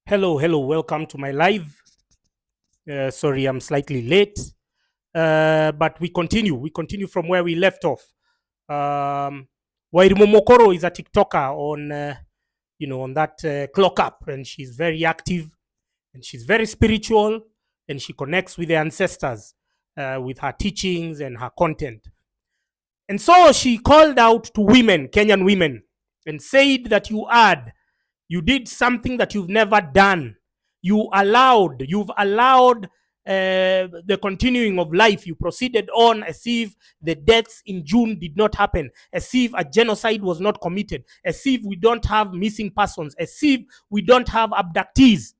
Hello, welcome to my live. Sorry, I'm slightly late, but we continue. We continue from where we left off. Wairimu Mokoro is a TikToker on that clock up, and she's very active, and she's very spiritual, and she connects with the ancestors with her teachings and her content. And so she called out to women, Kenyan women, and said that you did something that you've never done. You've allowed the continuing of life. You proceeded on as if the deaths in June did not happen, as if a genocide was not committed, as if we don't have missing persons, as if we don't have abductees,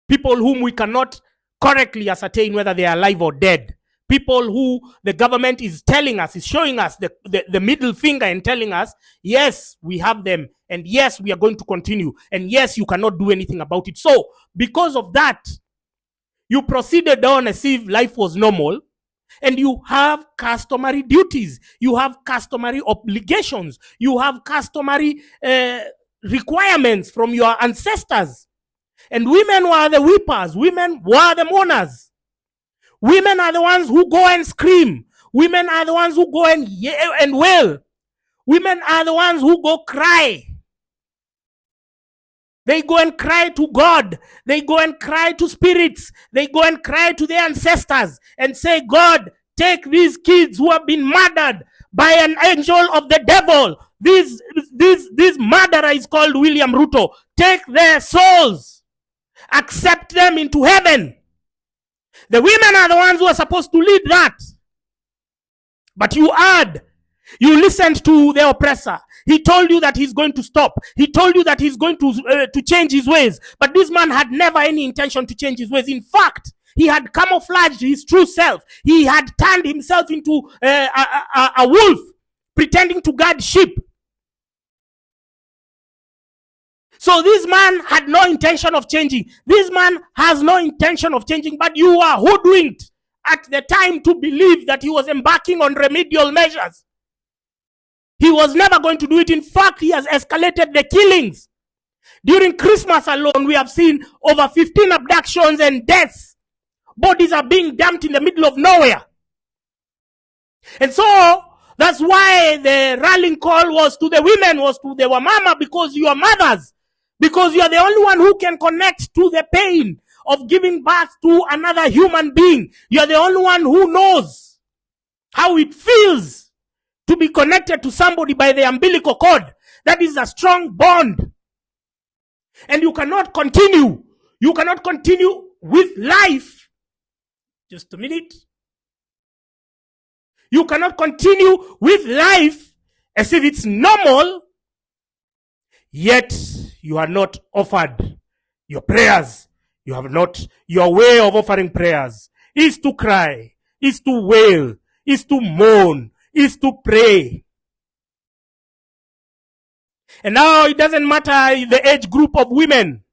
people whom we cannot correctly ascertain whether they are alive or dead. People who the government is telling us, is showing us the middle finger and telling us, yes, we have them, and yes, we are going to continue, and yes, you cannot do anything about it. So, because of that, you proceeded on as if life was normal, and you have customary duties, you have customary obligations, you have customary requirements from your ancestors. And women were the weepers, women were the mourners. Women are the ones who go and scream. Women are the ones who go and yell and wail. Women are the ones who go cry. They go and cry to God. They go and cry to spirits. They go and cry to their ancestors and say, God, take these kids who have been murdered by an angel of the devil. This murderer is called William Ruto. Take their souls. Accept them into heaven. The women are the ones who are supposed to lead that. But you listened to the oppressor. He told you that he's going to stop. He told you that he's going to change his ways. But this man had never any intention to change his ways. In fact, he had camouflaged his true self. He had turned himself into a wolf, pretending to guard sheep. So this man had no intention of changing. This man has no intention of changing, but you are hoodwinked at the time to believe that he was embarking on remedial measures. He was never going to do it. In fact, he has escalated the killings. During Christmas alone, we have seen over 15 abductions and deaths. Bodies are being dumped in the middle of nowhere. And so, that's why the rallying call was to the women, was to the wamama, because you are mothers. Because you are the only one who can connect to the pain of giving birth to another human being. You are the only one who knows how it feels to be connected to somebody by the umbilical cord. That is a strong bond. And you cannot continue. You cannot continue with life. Just a minute. You cannot continue with life as if it's normal, yet you are not offered your prayers. You have not, your way of offering prayers is to cry, is to wail, is to mourn, is to pray. And now it doesn't matter the age group of women.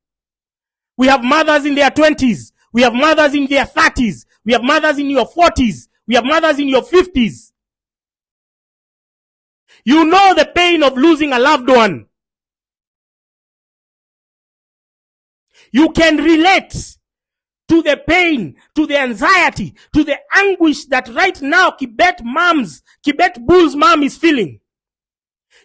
We have mothers in their 20s. We have mothers in their 30s. We have mothers in your 40s. We have mothers in your 50s. You know the pain of losing a loved one. You can relate to the pain, to the anxiety, to the anguish that right now Kibet Bull's mom is feeling.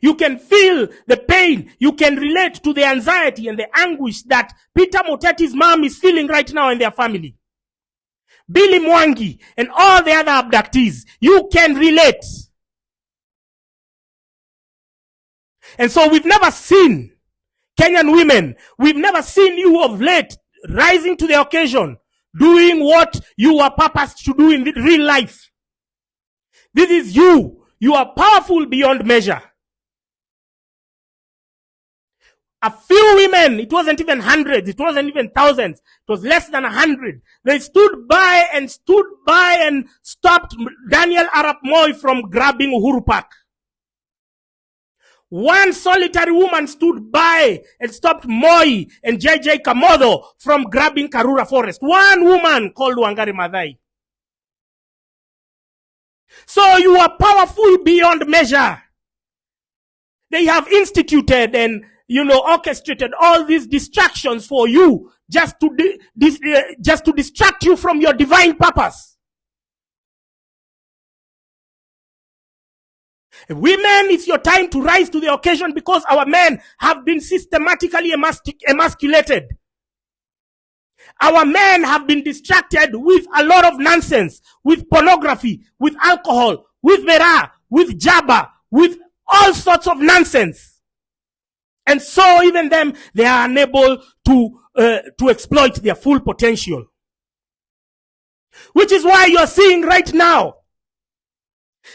You can feel the pain. You can relate to the anxiety and the anguish that Peter Moteti's mom is feeling right now in their family. Billy Mwangi and all the other abductees. You can relate. And so we've never seen Kenyan women, we've never seen you of late rising to the occasion, doing what you were purposed to do in real life. This is you. You are powerful beyond measure. A few women, it wasn't even hundreds, it wasn't even thousands, it was less than 100. They stood by and stopped Daniel Arap Moi from grabbing Uhuru Park. One solitary woman stood by and stopped Moi and JJ Kamodo from grabbing Karura Forest. One woman called Wangari Maathai. So you are powerful beyond measure. They have instituted and orchestrated all these distractions for you just to distract you from your divine purpose. Women, it's your time to rise to the occasion, because our men have been systematically emasculated. Our men have been distracted with a lot of nonsense, with pornography, with alcohol, with vera, with jabba, with all sorts of nonsense. And so even them, they are unable to exploit their full potential. Which is why you're seeing right now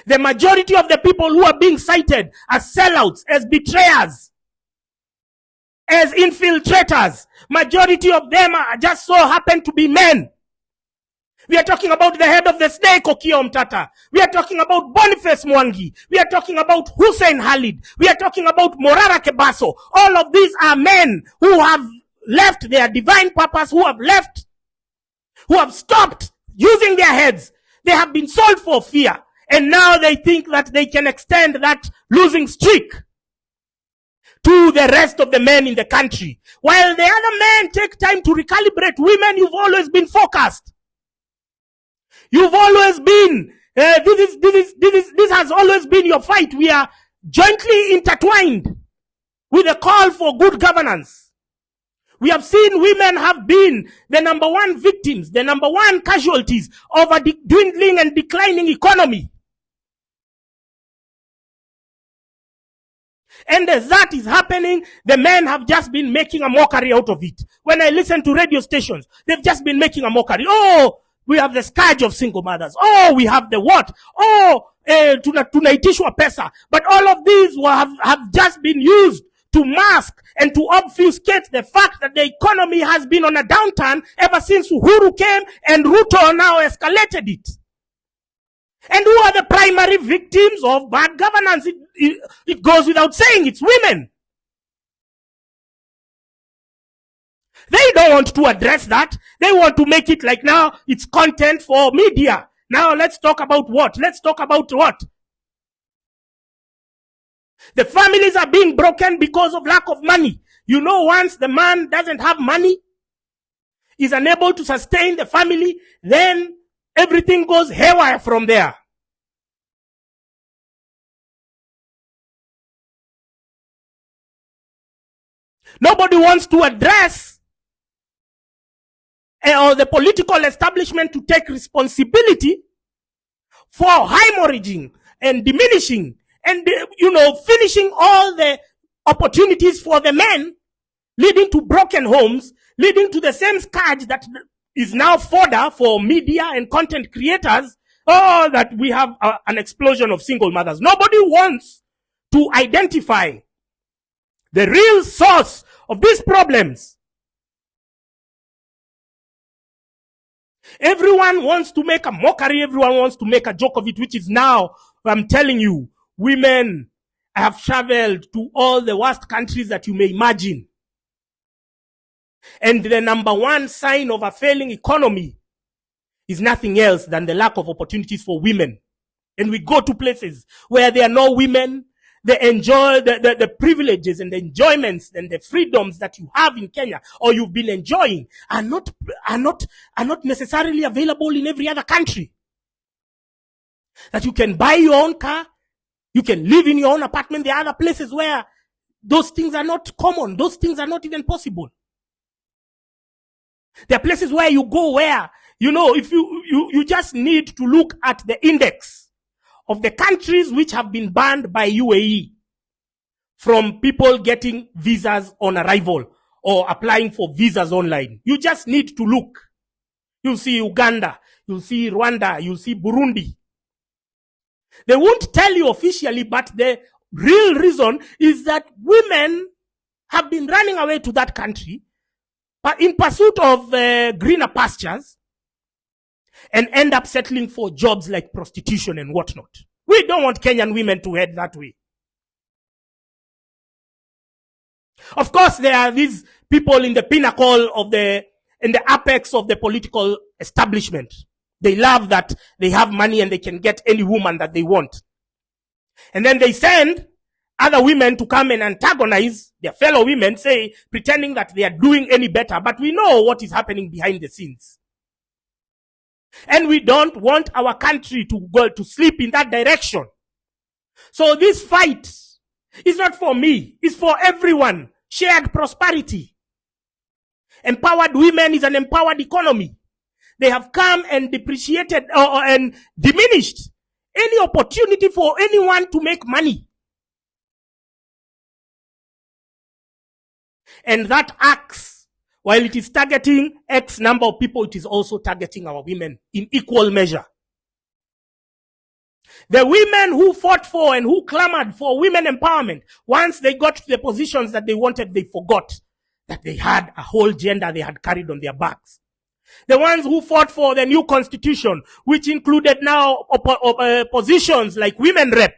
the majority of the people who are being cited as sellouts, as betrayers, as infiltrators, majority of them are just so happen to be men. We are talking about the head of the snake, Okiya Omtata. We are talking about Boniface Mwangi. We are talking about Hussein Khalid. We are talking about Morara Kebaso. All of these are men who have left their divine purpose, who have stopped using their heads. They have been sold for fear. And now they think that they can extend that losing streak to the rest of the men in the country. While the other men take time to recalibrate. Women, you've always been focused. You've always been, this has always been your fight. We are jointly intertwined with a call for good governance. We have seen women have been the number one victims, the number one casualties of a dwindling and declining economy. And as that is happening, the men have just been making a mockery out of it. When I listen to radio stations, they've just been making a mockery. Oh, we have the scourge of single mothers. Oh, we have the what? Oh, tunaitishwa pesa. But all of these have just been used to mask and to obfuscate the fact that the economy has been on a downturn ever since Uhuru came and Ruto now escalated it. And who are the primary victims of bad governance? It goes without saying, it's women. They don't want to address that. They want to make it like now it's content for media. Now let's talk about what? Let's talk about what? The families are being broken because of lack of money. Once the man doesn't have money, is unable to sustain the family, then everything goes haywire from there. Nobody wants to address or the political establishment to take responsibility for hemorrhaging and diminishing and, finishing all the opportunities for the men, leading to broken homes, leading to the same scourge that is now fodder for media and content creators, that we have an explosion of single mothers. Nobody wants to identify the real source of these problems. Everyone wants to make a mockery. Everyone wants to make a joke of it, which is now, I'm telling you, women have traveled to all the worst countries that you may imagine. And the number one sign of a failing economy is nothing else than the lack of opportunities for women. And we go to places where there are no women. They enjoy the privileges and the enjoyments and the freedoms that you have in Kenya or you've been enjoying are not necessarily available in every other country. That you can buy your own car, you can live in your own apartment. There are other places where those things are not common. Those things are not even possible. There are places where you go where, if you just need to look at the index of the countries which have been banned by UAE from people getting visas on arrival or applying for visas online. You just need to look. You'll see Uganda, you'll see Rwanda, you'll see Burundi. They won't tell you officially, but the real reason is that women have been running away to that country but in pursuit of greener pastures and end up settling for jobs like prostitution and whatnot. We don't want Kenyan women to head that way. Of course, there are these people in the pinnacle in the apex of the political establishment. They love that they have money and they can get any woman that they want. And then they send other women to come and antagonize their fellow women, say, pretending that they are doing any better. But we know what is happening behind the scenes. And we don't want our country to go to sleep in that direction. So this fight is not for me. It's for everyone. Shared prosperity. Empowered women is an empowered economy. They have come and depreciated and diminished any opportunity for anyone to make money. And that acts, while it is targeting X number of people, it is also targeting our women in equal measure. The women who fought for and who clamored for women empowerment, once they got to the positions that they wanted, they forgot that they had a whole gender they had carried on their backs. The ones who fought for the new constitution, which included now positions like women rep,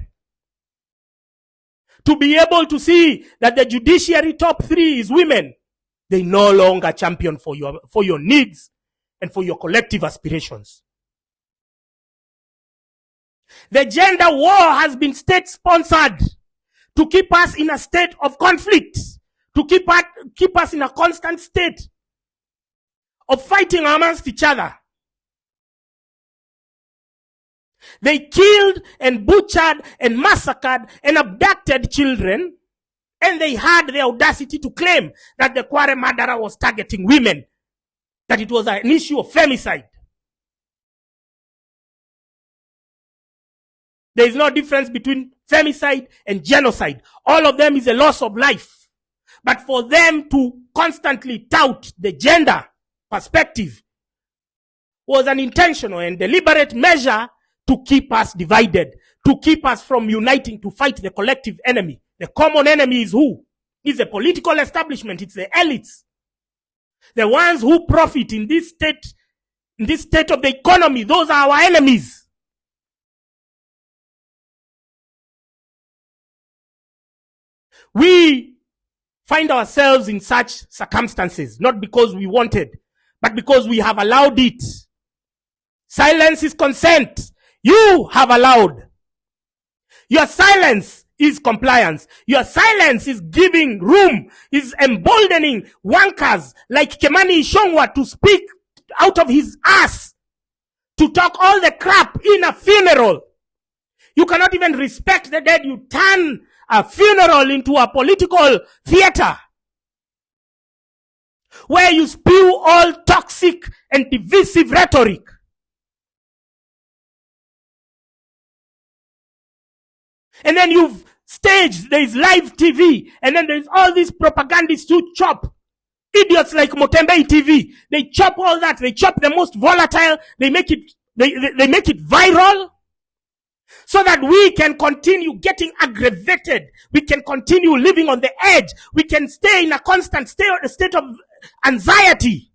to be able to see that the judiciary top 3 is women, they no longer champion for your needs and for your collective aspirations. The gender war has been state-sponsored to keep us in a state of conflict, to keep us in a constant state of fighting amongst each other. They killed and butchered and massacred and abducted children, and they had the audacity to claim that the Kware murderer was targeting women, that it was an issue of femicide. There is no difference between femicide and genocide. All of them is a loss of life. But for them to constantly tout the gender perspective was an intentional and deliberate measure to keep us divided, to keep us from uniting to fight the collective enemy. The common enemy is who? It's the political establishment. It's the elites. The ones who profit in this state of the economy. Those are our enemies. We find ourselves in such circumstances, not because we wanted, but because we have allowed it. Silence is consent. You have allowed. Your silence is compliance. Your silence is giving room, is emboldening wankers like Kimani Ichung'wah to speak out of his ass, to talk all the crap in a funeral. You cannot even respect the dead. You turn a funeral into a political theater where you spew all toxic and divisive rhetoric. And then you've staged, there's live TV, and then there's all these propagandists who chop. Idiots like Mutembei TV. They chop all that. They chop the most volatile. They make it viral, so that we can continue getting aggravated. We can continue living on the edge. We can stay in a constant state of anxiety.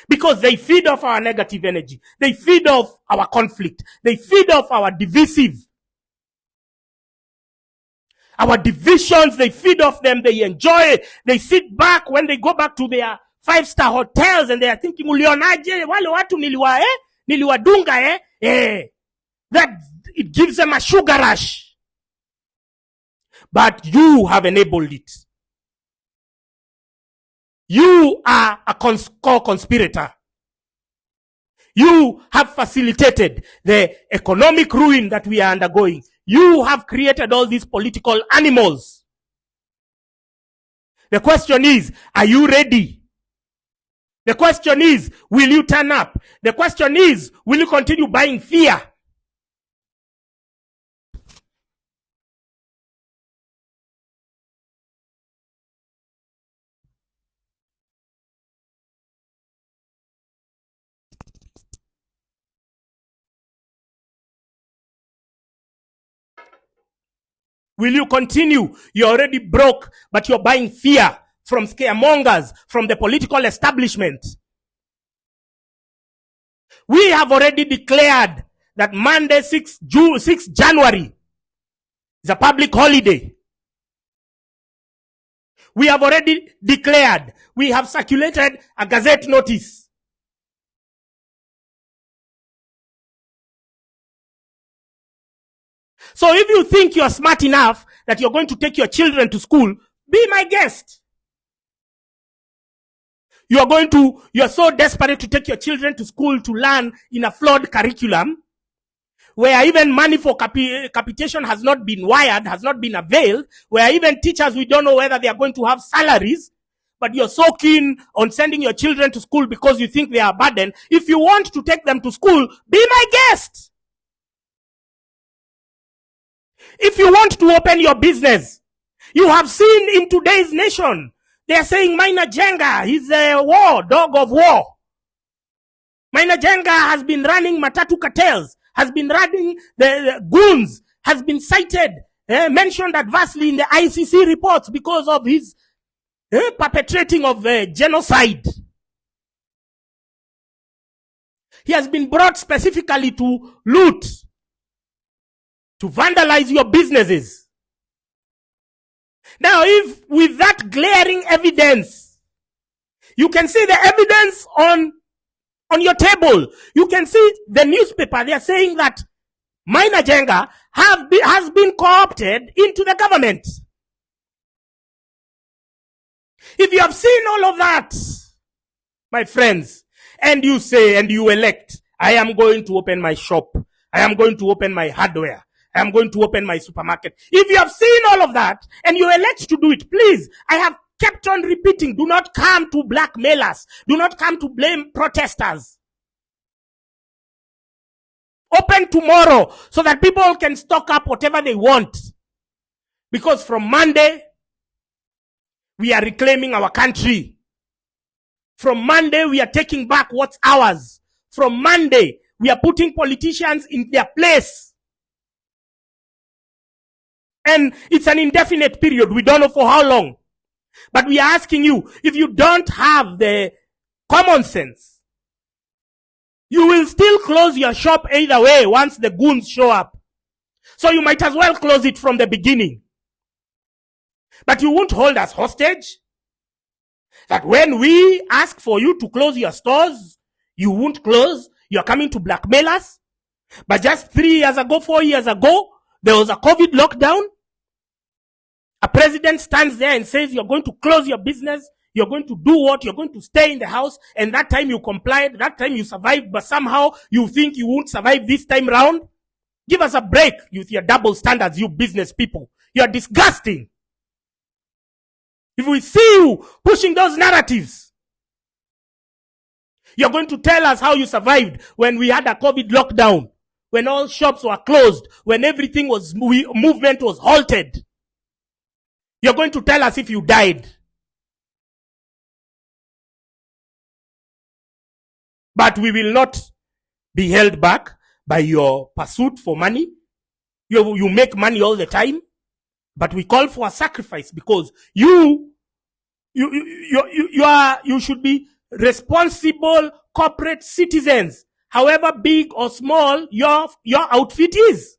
Because they feed off our negative energy. They feed off our conflict. They feed off our divisive. Our divisions, they feed off them. They enjoy it. They sit back when they go back to their 5-star hotels and they are thinking, ulionaje, wale watu niliwadunga, that it gives them a sugar rush. But you have enabled it. You are a co-conspirator. You have facilitated the economic ruin that we are undergoing. You have created all these political animals. The question is, are you ready? The question is, will you turn up? The question is, will you continue buying fear? Will you continue? You're already broke, but you're buying fear from scaremongers, from the political establishment. We have already declared that Monday, 6 January is a public holiday. We have already declared. We have circulated a gazette notice. So if you think you're smart enough that you're going to take your children to school, be my guest. You're so desperate to take your children to school to learn in a flawed curriculum, where even money for capitation has not been wired, has not been availed, where even teachers, we don't know whether they are going to have salaries, but you're so keen on sending your children to school because you think they are a burden. If you want to take them to school, be my guest. If you want to open your business, you have seen in today's nation, they are saying Maina Jenga, he's a dog of war. Maina Jenga has been running Matatu cartels, has been running the goons, has been cited, mentioned adversely in the ICC reports because of his perpetrating of genocide. He has been brought specifically to loot, to vandalize your businesses. Now, if with that glaring evidence, you can see the evidence on your table, you can see the newspaper, they are saying that Maina Jenga has been co-opted into the government. If you have seen all of that, my friends, and you say and you elect, I am going to open my shop, I am going to open my hardware, I am going to open my supermarket. If you have seen all of that and you elect to do it, please, I have kept on repeating, do not come to blackmail us. Do not come to blame protesters. Open tomorrow so that people can stock up whatever they want. Because from Monday, we are reclaiming our country. From Monday, we are taking back what's ours. From Monday, we are putting politicians in their place. And it's an indefinite period. We don't know for how long. But we are asking you, if you don't have the common sense, you will still close your shop either way once the goons show up. So you might as well close it from the beginning. But you won't hold us hostage. That when we ask for you to close your stores, you won't close. You're coming to blackmail us. But just 3 years ago, 4 years ago, there was a COVID lockdown. A president stands there and says, you're going to close your business. You're going to do what? You're going to stay in the house. And that time you complied. That time you survived. But somehow you think you won't survive this time round. Give us a break with your double standards, you business people. You're disgusting. If we see you pushing those narratives, you're going to tell us how you survived when we had a COVID lockdown, when all shops were closed, when everything was, movement was halted. You're going to tell us if you died. But we will not be held back by your pursuit for money. You make money all the time. But we call for a sacrifice because you should be responsible corporate citizens, however big or small your outfit is.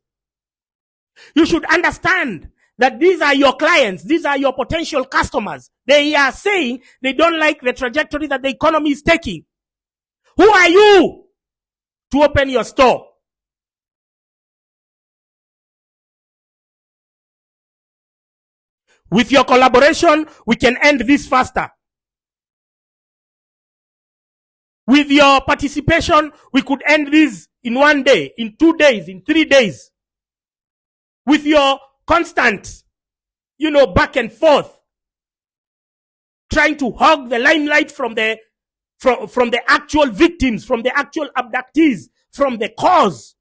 You should understand that these are your clients, these are your potential customers. They are saying they don't like the trajectory that the economy is taking. Who are you to open your store? With your collaboration, we can end this faster. With your participation, we could end this in 1 day, in 2 days, in 3 days. With your constant, back and forth, trying to hog the limelight from the actual victims, from the actual abductees, from the cause,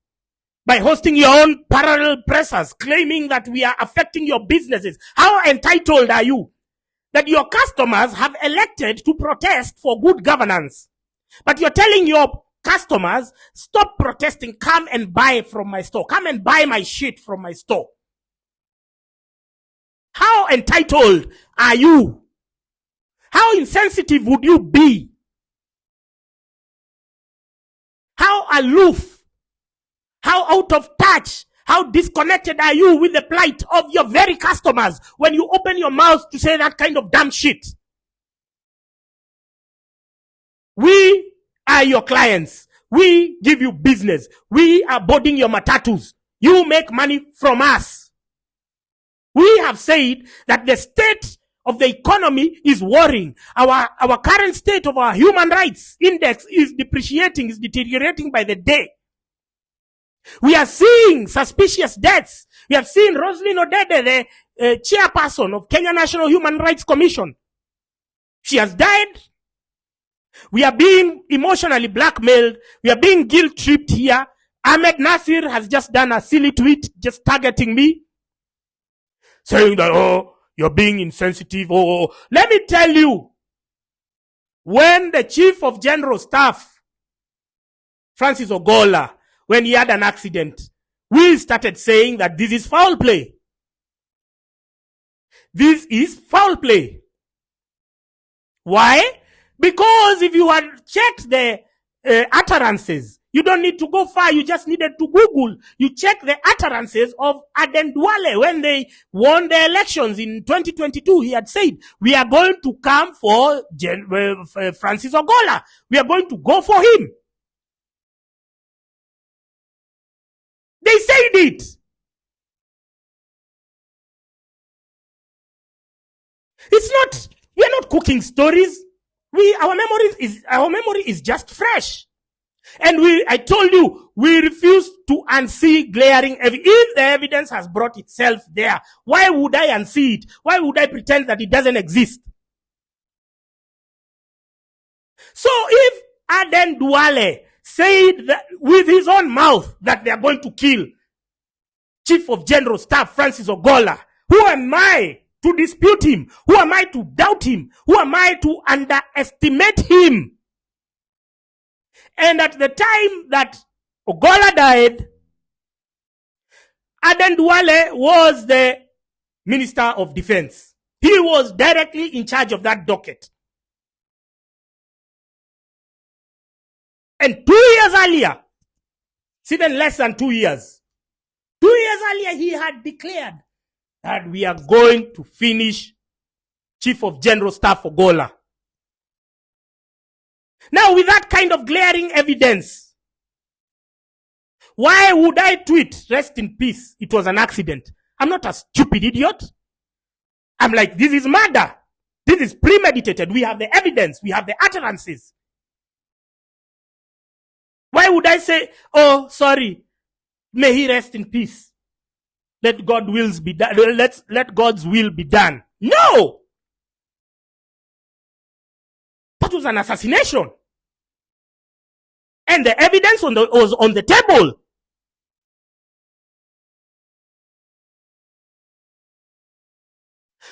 by hosting your own parallel pressers, claiming that we are affecting your businesses. How entitled are you that your customers have elected to protest for good governance? But you're telling your customers, stop protesting, come and buy from my store. Come and buy my shit from my store. How entitled are you? How insensitive would you be? How aloof? How out of touch? How disconnected are you with the plight of your very customers when you open your mouth to say that kind of damn shit? We are your clients. We give you business. We are boarding your matatus. You make money from us. We have said that the state of the economy is worrying. Our current state of our human rights index is depreciating, is deteriorating by the day. We are seeing suspicious deaths. We have seen Roslyn Odede, the chairperson of Kenya National Human Rights Commission. She has died. We are being emotionally blackmailed. We are being guilt-tripped here. Ahmed Nasir has just done a silly tweet just targeting me, saying that, oh, you're being insensitive. Oh. Let me tell you, when the Chief of General Staff, Francis Ogola, when he had an accident, we started saying that this is foul play. This is foul play. Why? Because if you had checked the utterances, you don't need to go far. You just needed to Google. You check the utterances of Aden Duale when they won the elections in 2022. He had said, we are going to come for Francis Ogola. We are going to go for him. They said it. It's not, we are not cooking stories. Our memory is just fresh. And I told you, we refuse to unsee glaring evidence. If the evidence has brought itself there, why would I unsee it? Why would I pretend that it doesn't exist? So if Aden Duale said that with his own mouth that they are going to kill Chief of General Staff Francis Ogola, who am I to dispute him? Who am I to doubt him? Who am I to underestimate him? And at the time that Ogola died, Aden Duale was the Minister of Defense. He was directly in charge of that docket. And 2 years earlier, it's even less than 2 years, 2 years earlier, he had declared that we are going to finish Chief of General Staff Ogola. Now, with that kind of glaring evidence, why would I tweet, rest in peace, it was an accident? I'm not a stupid idiot. I'm like, this is murder. This is premeditated. We have the evidence. We have the utterances. Why would I say, oh, sorry, may he rest in peace. Let God's will be done. Let God's will be done. No! That was an assassination. And the evidence was on the table.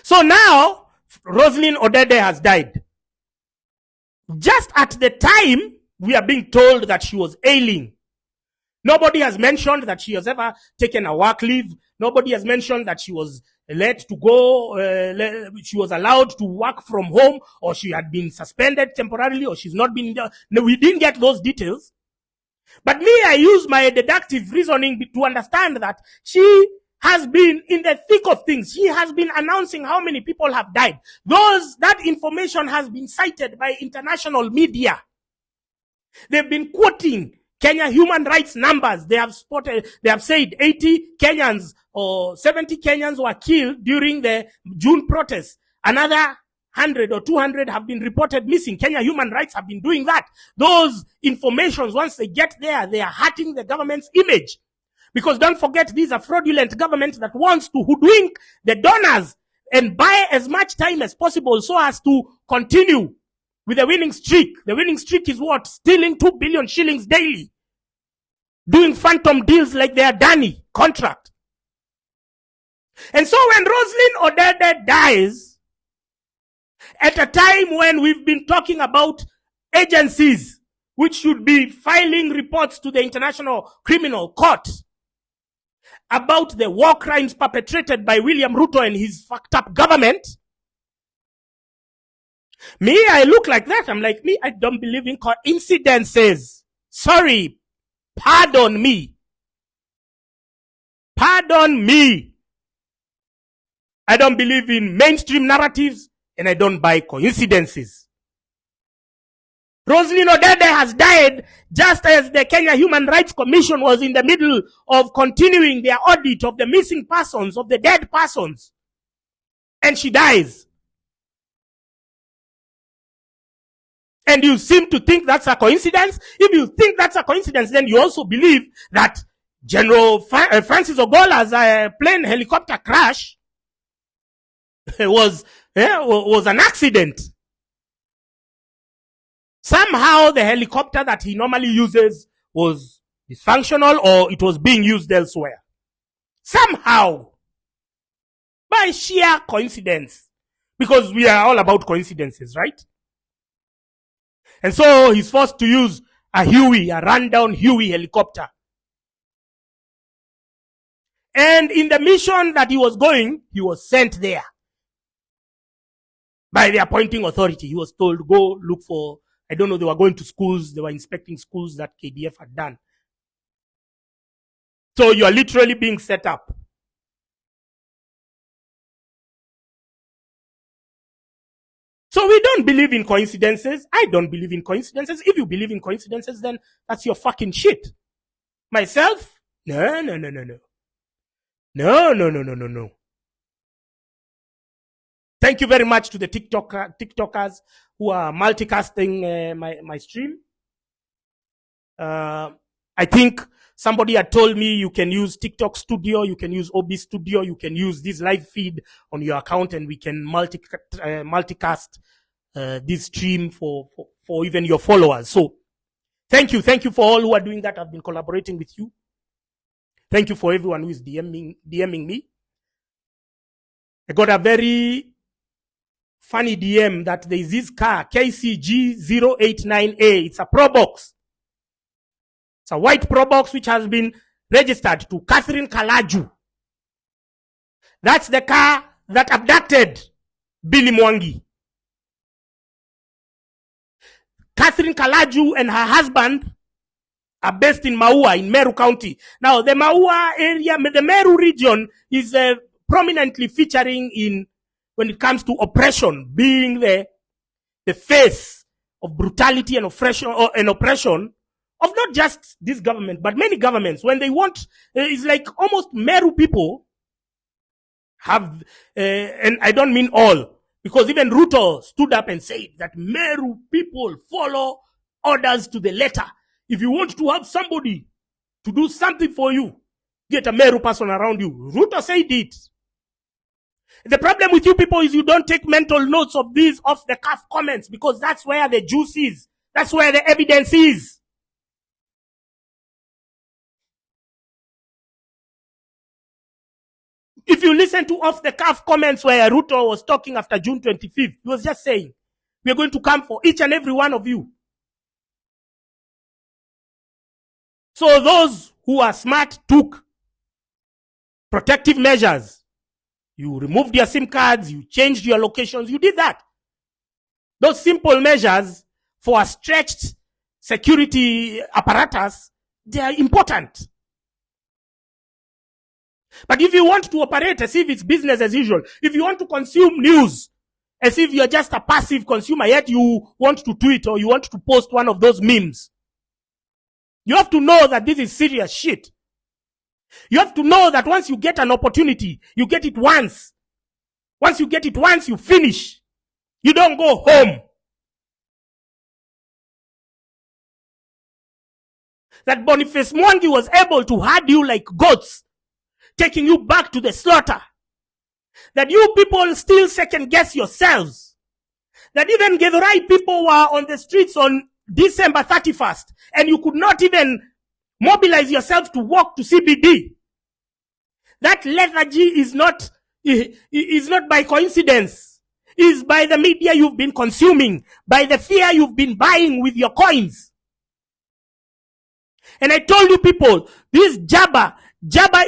So now, Roslyn Odede has died. Just at the time, we are being told that she was ailing. Nobody has mentioned that she has ever taken a work leave. Nobody has mentioned that she was let to go, she was allowed to work from home, or she had been suspended temporarily, or she's not been. No, we didn't get those details. But me, I use my deductive reasoning to understand that she has been in the thick of things. She has been announcing how many people have died. That information has been cited by international media. They've been quoting Kenya human rights numbers. They have said 80 Kenyans or 70 Kenyans were killed during the June protests. Another 100 or 200 have been reported missing. Kenya human rights have been doing that. Those informations, once they get there, they are hurting the government's image. Because don't forget, these are fraudulent government that wants to hoodwink the donors and buy as much time as possible so as to continue with the winning streak. The winning streak is what? Stealing 2 billion shillings daily. Doing phantom deals like their Danny contract. And so when Roslyn Odede dies, at a time when we've been talking about agencies which should be filing reports to the International Criminal Court about the war crimes perpetrated by William Ruto and his fucked up government, me, I look like that. I'm like, me, I don't believe in coincidences. Sorry. Pardon me. Pardon me. I don't believe in mainstream narratives and I don't buy coincidences. Roslyn Odede has died just as the Kenya Human Rights Commission was in the middle of continuing their audit of the missing persons, of the dead persons. And she dies. And you seem to think that's a coincidence? If you think that's a coincidence, then you also believe that General Francis Ogola's plane helicopter crash was an accident. Somehow the helicopter that he normally uses was dysfunctional, or it was being used elsewhere. Somehow. By sheer coincidence. Because we are all about coincidences, right? And so he's forced to use a Huey, a rundown Huey helicopter. And in the mission that he was going, he was sent there by the appointing authority. He was told, go look for, I don't know, they were going to schools, they were inspecting schools that KDF had done. So you are literally being set up. So we don't believe in coincidences. I don't believe in coincidences. If you believe in coincidences, then that's your fucking shit. Myself? No. No. Thank you very much to the TikTokers who are multicasting my stream. I think somebody had told me you can use TikTok Studio, you can use OB Studio, you can use this live feed on your account, and we can multicast this stream for even your followers. So thank you for all who are doing that. I've been collaborating with you. Thank you for everyone who is DMing me. I got a very funny DM that there is this car, KCG089A. It's a Pro Box. It's a white Pro Box which has been registered to Catherine Kalaju. That's the car that abducted Billy Mwangi. Catherine Kalaju and her husband are based in Maua in Meru County. Now, the Maua area, the Meru region is prominently featuring in, when it comes to oppression, being the face of brutality and oppression of not just this government, but many governments. When they want, it's like almost Meru people have, and I don't mean all, because even Ruto stood up and said that Meru people follow orders to the letter. If you want to have somebody to do something for you, get a Meru person around you. Ruto said it. The problem with you people is you don't take mental notes of these off-the-cuff comments, because that's where the juice is. That's where the evidence is. If you listen to off-the-cuff comments where Ruto was talking after June 25th, he was just saying, we're going to come for each and every one of you. So those who are smart took protective measures. You removed your SIM cards, you changed your locations, you did that. Those simple measures for a stretched security apparatus, they are important. But if you want to operate as if it's business as usual, if you want to consume news as if you're just a passive consumer, yet you want to tweet or you want to post one of those memes, you have to know that this is serious shit. You have to know that once you get an opportunity, you get it once. Once you get it once, you finish. You don't go home. That Boniface Mwangi was able to herd you like goats, taking you back to the slaughter. That you people still second guess yourselves. That even Githurai people were on the streets on December 31st, and you could not even mobilize yourselves to walk to CBD. That lethargy is not by coincidence. It's by the media you've been consuming, by the fear you've been buying with your coins. And I told you people, this Jabba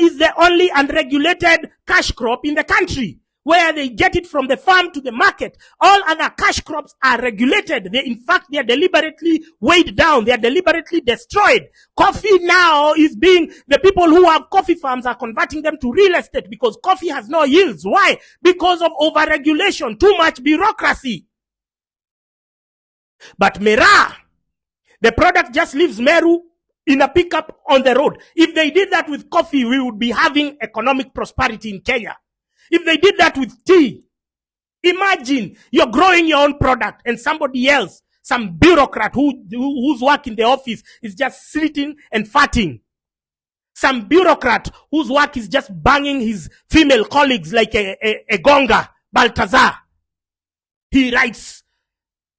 is the only unregulated cash crop in the country, where they get it from the farm to the market. All other cash crops are regulated. In fact, they are deliberately weighed down. They are deliberately destroyed. Coffee now is being, the people who have coffee farms are converting them to real estate because coffee has no yields. Why? Because of overregulation, too much bureaucracy. But Mera, The product just leaves Meru in a pickup on the road. If they did that with coffee, we would be having economic prosperity in Kenya. If they did that with tea, imagine you're growing your own product and somebody else, some bureaucrat whose work in the office is just sitting and farting. Some bureaucrat whose work is just banging his female colleagues like a gonga, Baltazar. He writes,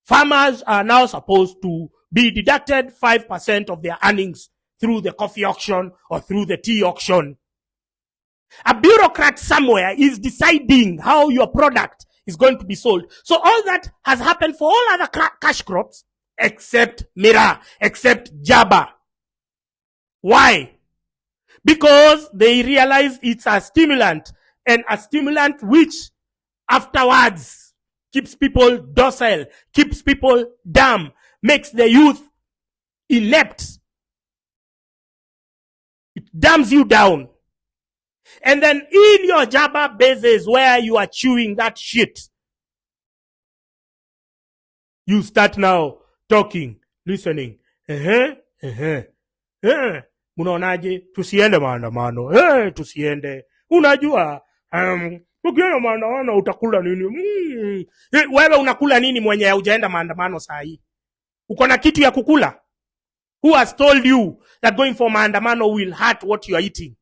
farmers are now supposed to be deducted 5% of their earnings through the coffee auction or through the tea auction. A bureaucrat somewhere is deciding how your product is going to be sold. So all that has happened for all other cash crops except Mira, except Jaba. Why? Because they realize it's a stimulant, and a stimulant which afterwards keeps people docile, keeps people dumb, makes the youth inept. It dumbs you down. And then in your Jaba bases where you are chewing that shit, you start now talking, listening. Unaonaje tusiende maandamano? Tusiende. Unajua ukienda maandamano utakula nini? Wewe unakula nini mwenye hujaenda maandamano saa hii? Uko na kitu ya kukula? Who has told you that going for maandamano will hurt what you are eating?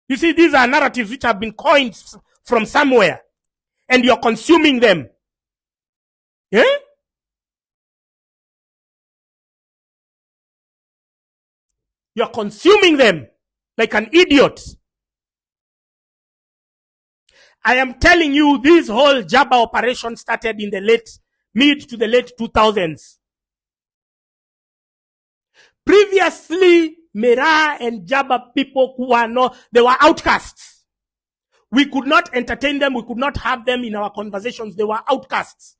You see, these are narratives which have been coined from somewhere, and you're consuming them. Yeah? You're consuming them like an idiot. I am telling you, this whole Jaba operation started in the mid to the late 2000s. Previously, Mera and Jaba people they were outcasts. We could not entertain them. We could not have them in our conversations. They were outcasts.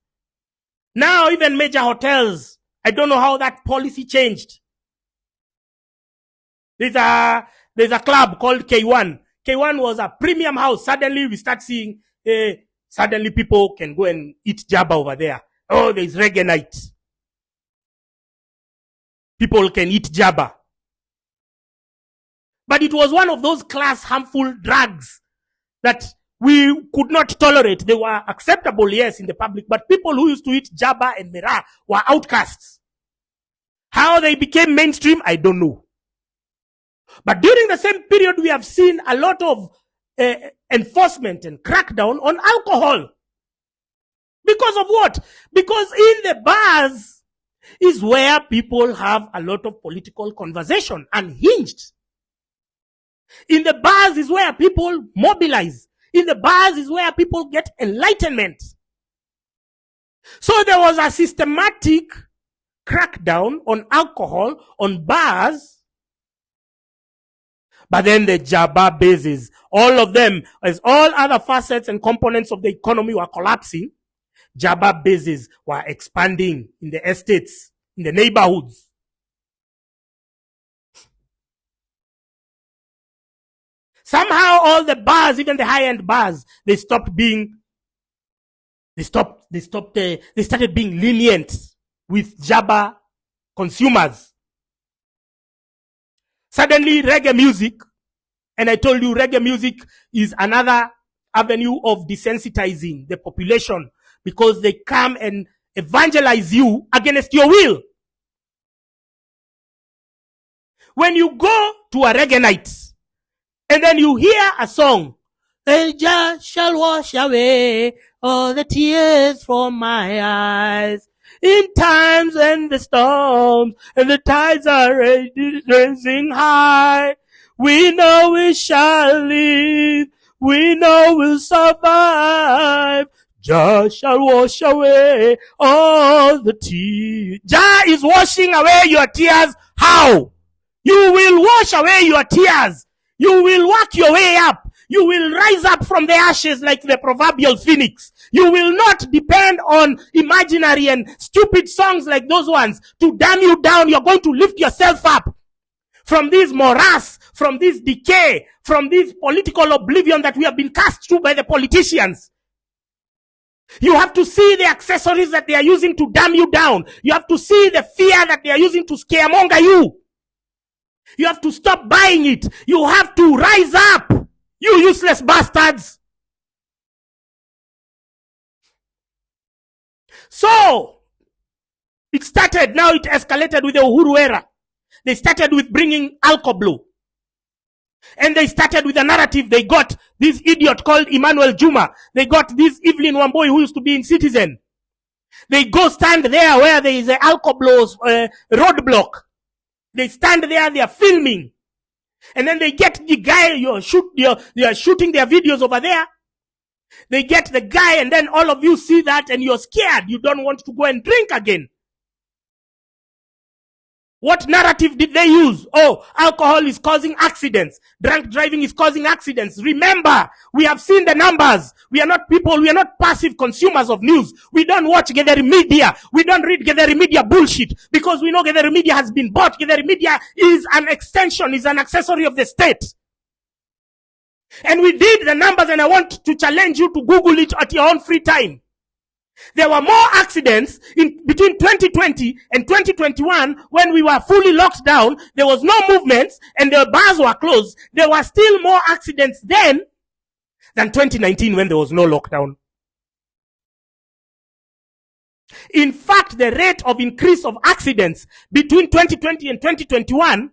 Now, even major hotels, I don't know how that policy changed. There's a club called K1. K1 was a premium house. Suddenly we start seeing, suddenly people can go and eat Jaba over there. Oh, there's reggae night. People can eat Jaba. But it was one of those class harmful drugs that we could not tolerate. They were acceptable, yes, in the public, but people who used to eat Jaba and Mera were outcasts. How they became mainstream, I don't know. But during the same period, we have seen a lot of enforcement and crackdown on alcohol. Because of what? Because in the bars is where people have a lot of political conversation, unhinged. In the bars is where people mobilize. In the bars is where people get enlightenment. So there was a systematic crackdown on alcohol, on bars. But then the Jaba bases, all of them, as all other facets and components of the economy were collapsing, Jaba bases were expanding in the estates, in the neighborhoods. Somehow all the bars, even the high-end bars, they started being lenient with Jaba consumers. Suddenly reggae music, and I told you reggae music is another avenue of desensitizing the population because they come and evangelize you against your will. When you go to a reggae night, and then you hear a song, Elijah shall wash away all the tears from my eyes. In times and the storms and the tides are rising high, we know we shall live, we know we'll survive. Jah shall wash away all the tears. Jah is washing away your tears. How? You will wash away your tears. You will work your way up. You will rise up from the ashes like the proverbial phoenix. You will not depend on imaginary and stupid songs like those ones to damn you down. You're going to lift yourself up from this morass, from this decay, from this political oblivion that we have been cast to by the politicians. You have to see the accessories that they are using to dumb you down. You have to see the fear that they are using to scaremonger you. You have to stop buying it. You have to rise up, you useless bastards. So, it started, now it escalated with the Uhuru era. They started with bringing alcohol. And they started with a narrative. They got this idiot called Emmanuel Juma. They got this Evelyn Wamboi who used to be in Citizen. They go stand there where there is an alcohol roadblock. They stand there, they are filming. And then they get the guy, they are shooting their videos over there. They get the guy, and then all of you see that and you're scared. You don't want to go and drink again. What narrative did they use? Oh, alcohol is causing accidents. Drunk driving is causing accidents. Remember, we have seen the numbers. We are not people, we are not passive consumers of news. We don't watch Gathering Media. We don't read Gathering Media bullshit because we know Gathering Media has been bought. Gathering Media is an extension, is an accessory of the state. And we did the numbers, and I want to challenge you to Google it at your own free time. There were more accidents in between 2020 and 2021 when we were fully locked down. There was no movements and the bars were closed. There were still more accidents then than 2019 when there was no lockdown. In fact, the rate of increase of accidents between 2020 and 2021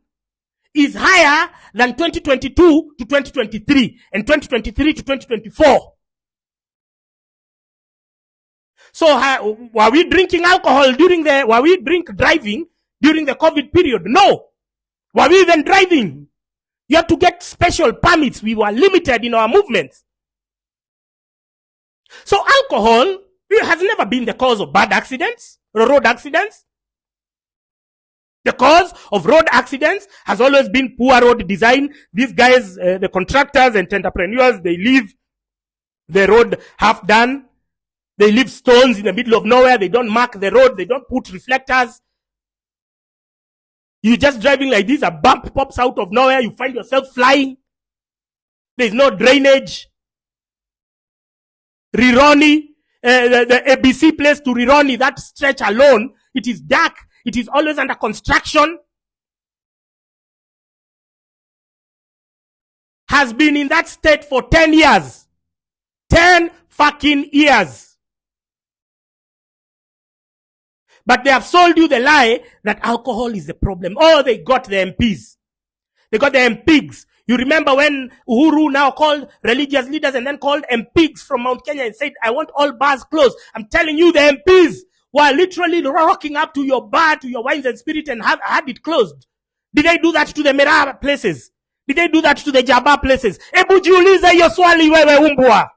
is higher than 2022 to 2023 and 2023 to 2024. So were we drinking alcohol were we driving during the COVID period? No. Were we even driving? You have to get special permits. We were limited in our movements. So alcohol has never been the cause of bad accidents, road accidents. The cause of road accidents has always been poor road design. These guys, the contractors and entrepreneurs, they leave the road half done. They leave stones in the middle of nowhere. They don't mark the road. They don't put reflectors. You're just driving like this. A bump pops out of nowhere. You find yourself flying. There's no drainage. Rironi, the ABC place to Rironi, that stretch alone, it is dark. It is always under construction. Has been in that state for 10 years. 10 fucking years. But they have sold you the lie that alcohol is the problem. Oh, they got the MPs. They got the MPs. You remember when Uhuru now called religious leaders and then called MPs from Mount Kenya and said, I want all bars closed. I'm telling you, the MPs were literally rocking up to your bar, to your wines and spirit and had it closed. Did they do that to the Mera places? Did they do that to the Jaba places? Ebu jiulize hiyo swali wewe umbwa.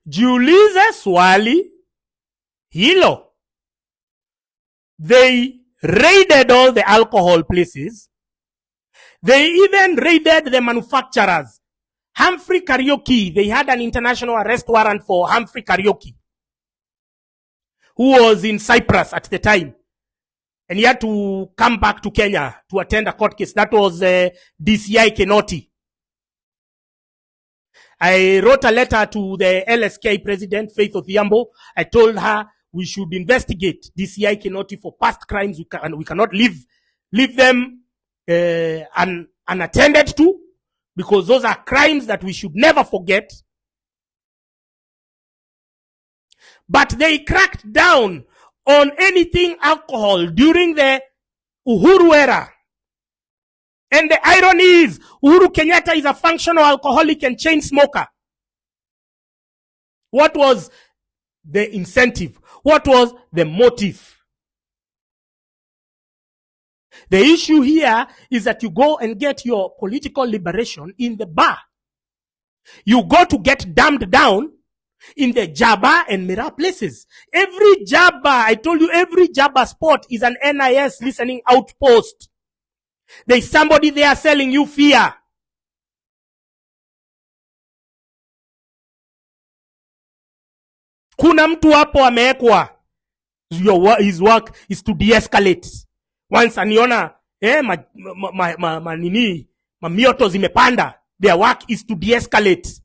Jiulize swali hilo. They raided all the alcohol places. They even raided the manufacturers. Humphrey Karaoke, they had an international arrest warrant for Humphrey Karaoke, who was in Cyprus at the time. And he had to come back to Kenya to attend a court case. That was DCI Kenoti. I wrote a letter to the LSK president, Faith Odhiambo. I told her we should investigate DCI Kenoti for past crimes. We cannot leave them unattended to, because those are crimes that we should never forget. But they cracked down on anything alcohol during the Uhuru era. And the irony is, Uhuru Kenyatta is a functional alcoholic and chain smoker. What was the incentive? What was the motive? The issue here is that you go and get your political liberation in the bar. You go to get dumbed down in the Jaba and Mira places. Every Jaba, I told you, every Jaba spot is an NIS listening outpost. There's somebody there selling you fear. Kuna mtu hapo amewekwa, his work is to de-escalate. Once aniona mamioto zimepanda, their work is to de-escalate.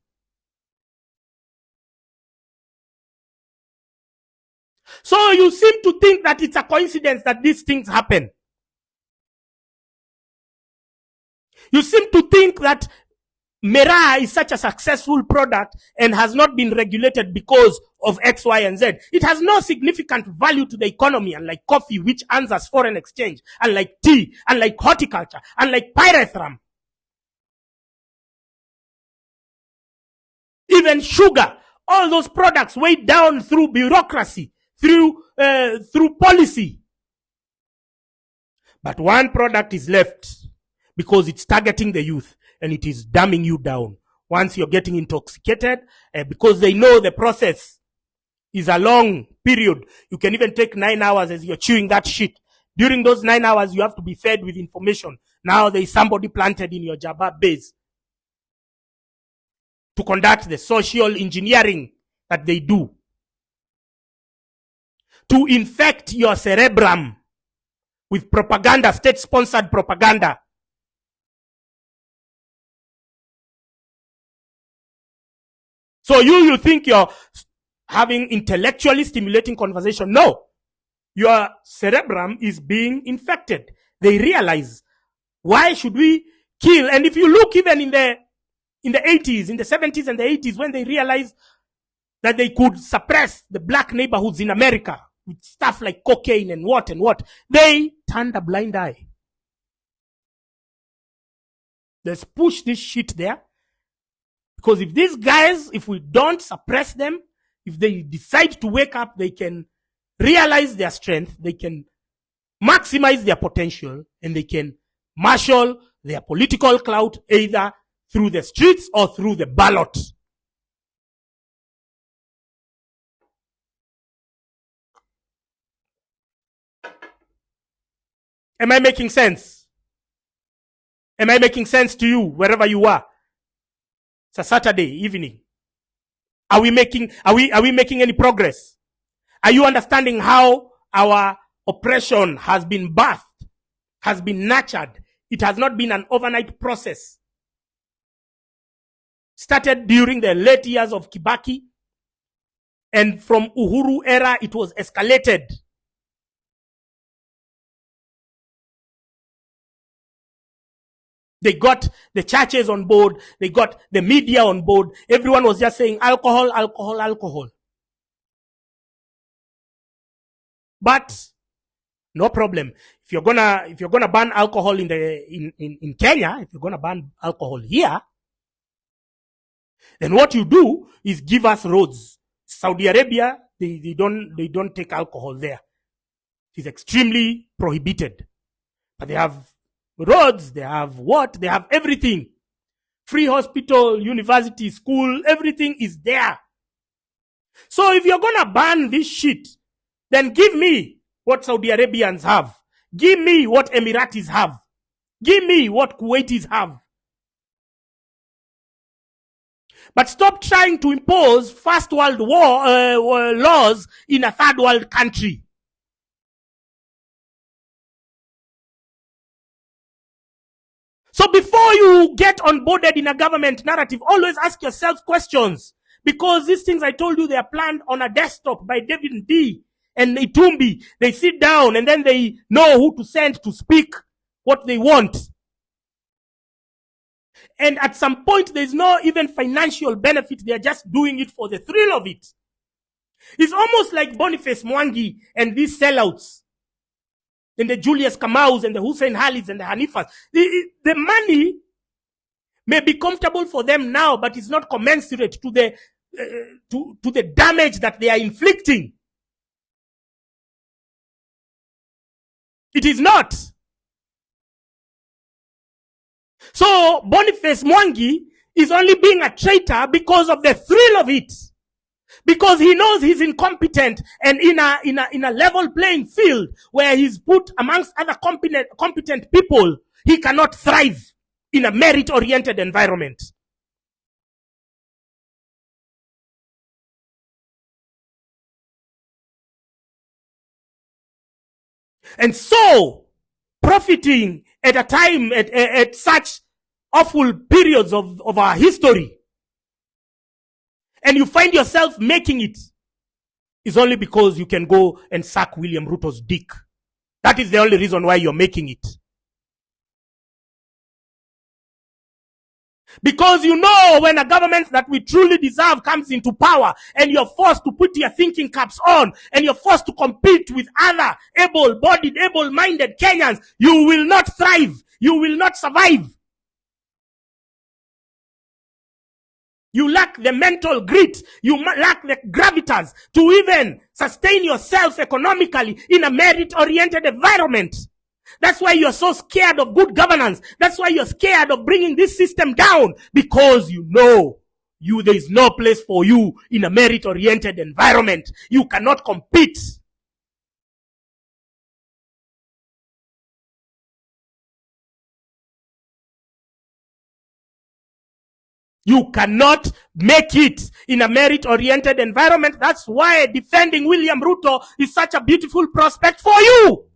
So you seem to think that it's a coincidence that these things happen. You seem to think that Mera is such a successful product and has not been regulated because of X, Y, and Z. It has no significant value to the economy, unlike coffee, which earns us foreign exchange, unlike tea, unlike horticulture, unlike pyrethrum. Even sugar, all those products weighed down through bureaucracy, through policy. But one product is left because it's targeting the youth and it is dumbing you down. Once you're getting intoxicated, because they know the process is a long period. You can even take 9 hours as you're chewing that shit. During those 9 hours, you have to be fed with information. Now there is somebody planted in your Jabba base to conduct the social engineering that they do, to infect your cerebrum with propaganda, state-sponsored propaganda. So you think you're having intellectually stimulating conversation. No. Your cerebrum is being infected. They realize, why should we kill? And if you look even in the 80s, in the 70s and the 80s, when they realized that they could suppress the black neighborhoods in America with stuff like cocaine and what, they turned a blind eye. Let's push this shit there. Because if these guys, if we don't suppress them, if they decide to wake up, they can realize their strength, they can maximize their potential, and they can marshal their political clout either through the streets or through the ballot. Am I making sense? Am I making sense to you wherever you are? It's a Saturday evening. Are we making any progress? Are you understanding how our oppression has been birthed, has been nurtured? It has not been an overnight process. Started during the late years of Kibaki, and from Uhuru era, it was escalated. They got the churches on board. They got the media on board. Everyone was just saying alcohol, alcohol, alcohol. But no problem. If you're gonna ban alcohol in Kenya, if you're gonna ban alcohol here, then what you do is give us roads. Saudi Arabia, they don't take alcohol there. It's extremely prohibited. But they have roads, they have what? They have everything. Free hospital, university, school, everything is there. So if you're gonna ban this shit, then give me what Saudi Arabians have. Give me what Emiratis have. Give me what Kuwaitis have. But stop trying to impose first world war laws in a third world country. So before you get onboarded in a government narrative, always ask yourself questions. Because these things I told you, they are planned on a desktop by David D. and Itumbi. They sit down and then they know who to send to speak what they want. And at some point, there's no even financial benefit. They're just doing it for the thrill of it. It's almost like Boniface Mwangi and these sellouts. And the Julius Kamaus and the Hussein Halis and the Hanifas. The money may be comfortable for them now, but it's not commensurate to the damage that they are inflicting. It is not. So Boniface Mwangi is only being a traitor because of the thrill of it. Because he knows he's incompetent, and in a level playing field where he's put amongst other competent people, he cannot thrive in a merit-oriented environment. And so, profiting at a time, at such awful periods of our history, and you find yourself making it, is only because you can go and suck William Ruto's dick. That is the only reason why you're making it. Because you know when a government that we truly deserve comes into power and you're forced to put your thinking caps on and you're forced to compete with other able-bodied, able-minded Kenyans, you will not thrive. You will not survive. You lack the mental grit. You lack the gravitas to even sustain yourself economically in a merit-oriented environment. That's why you're so scared of good governance. That's why you're scared of bringing this system down, because you know there is no place for you in a merit-oriented environment. You cannot compete. You cannot make it in a merit-oriented environment. That's why defending William Ruto is such a beautiful prospect for you.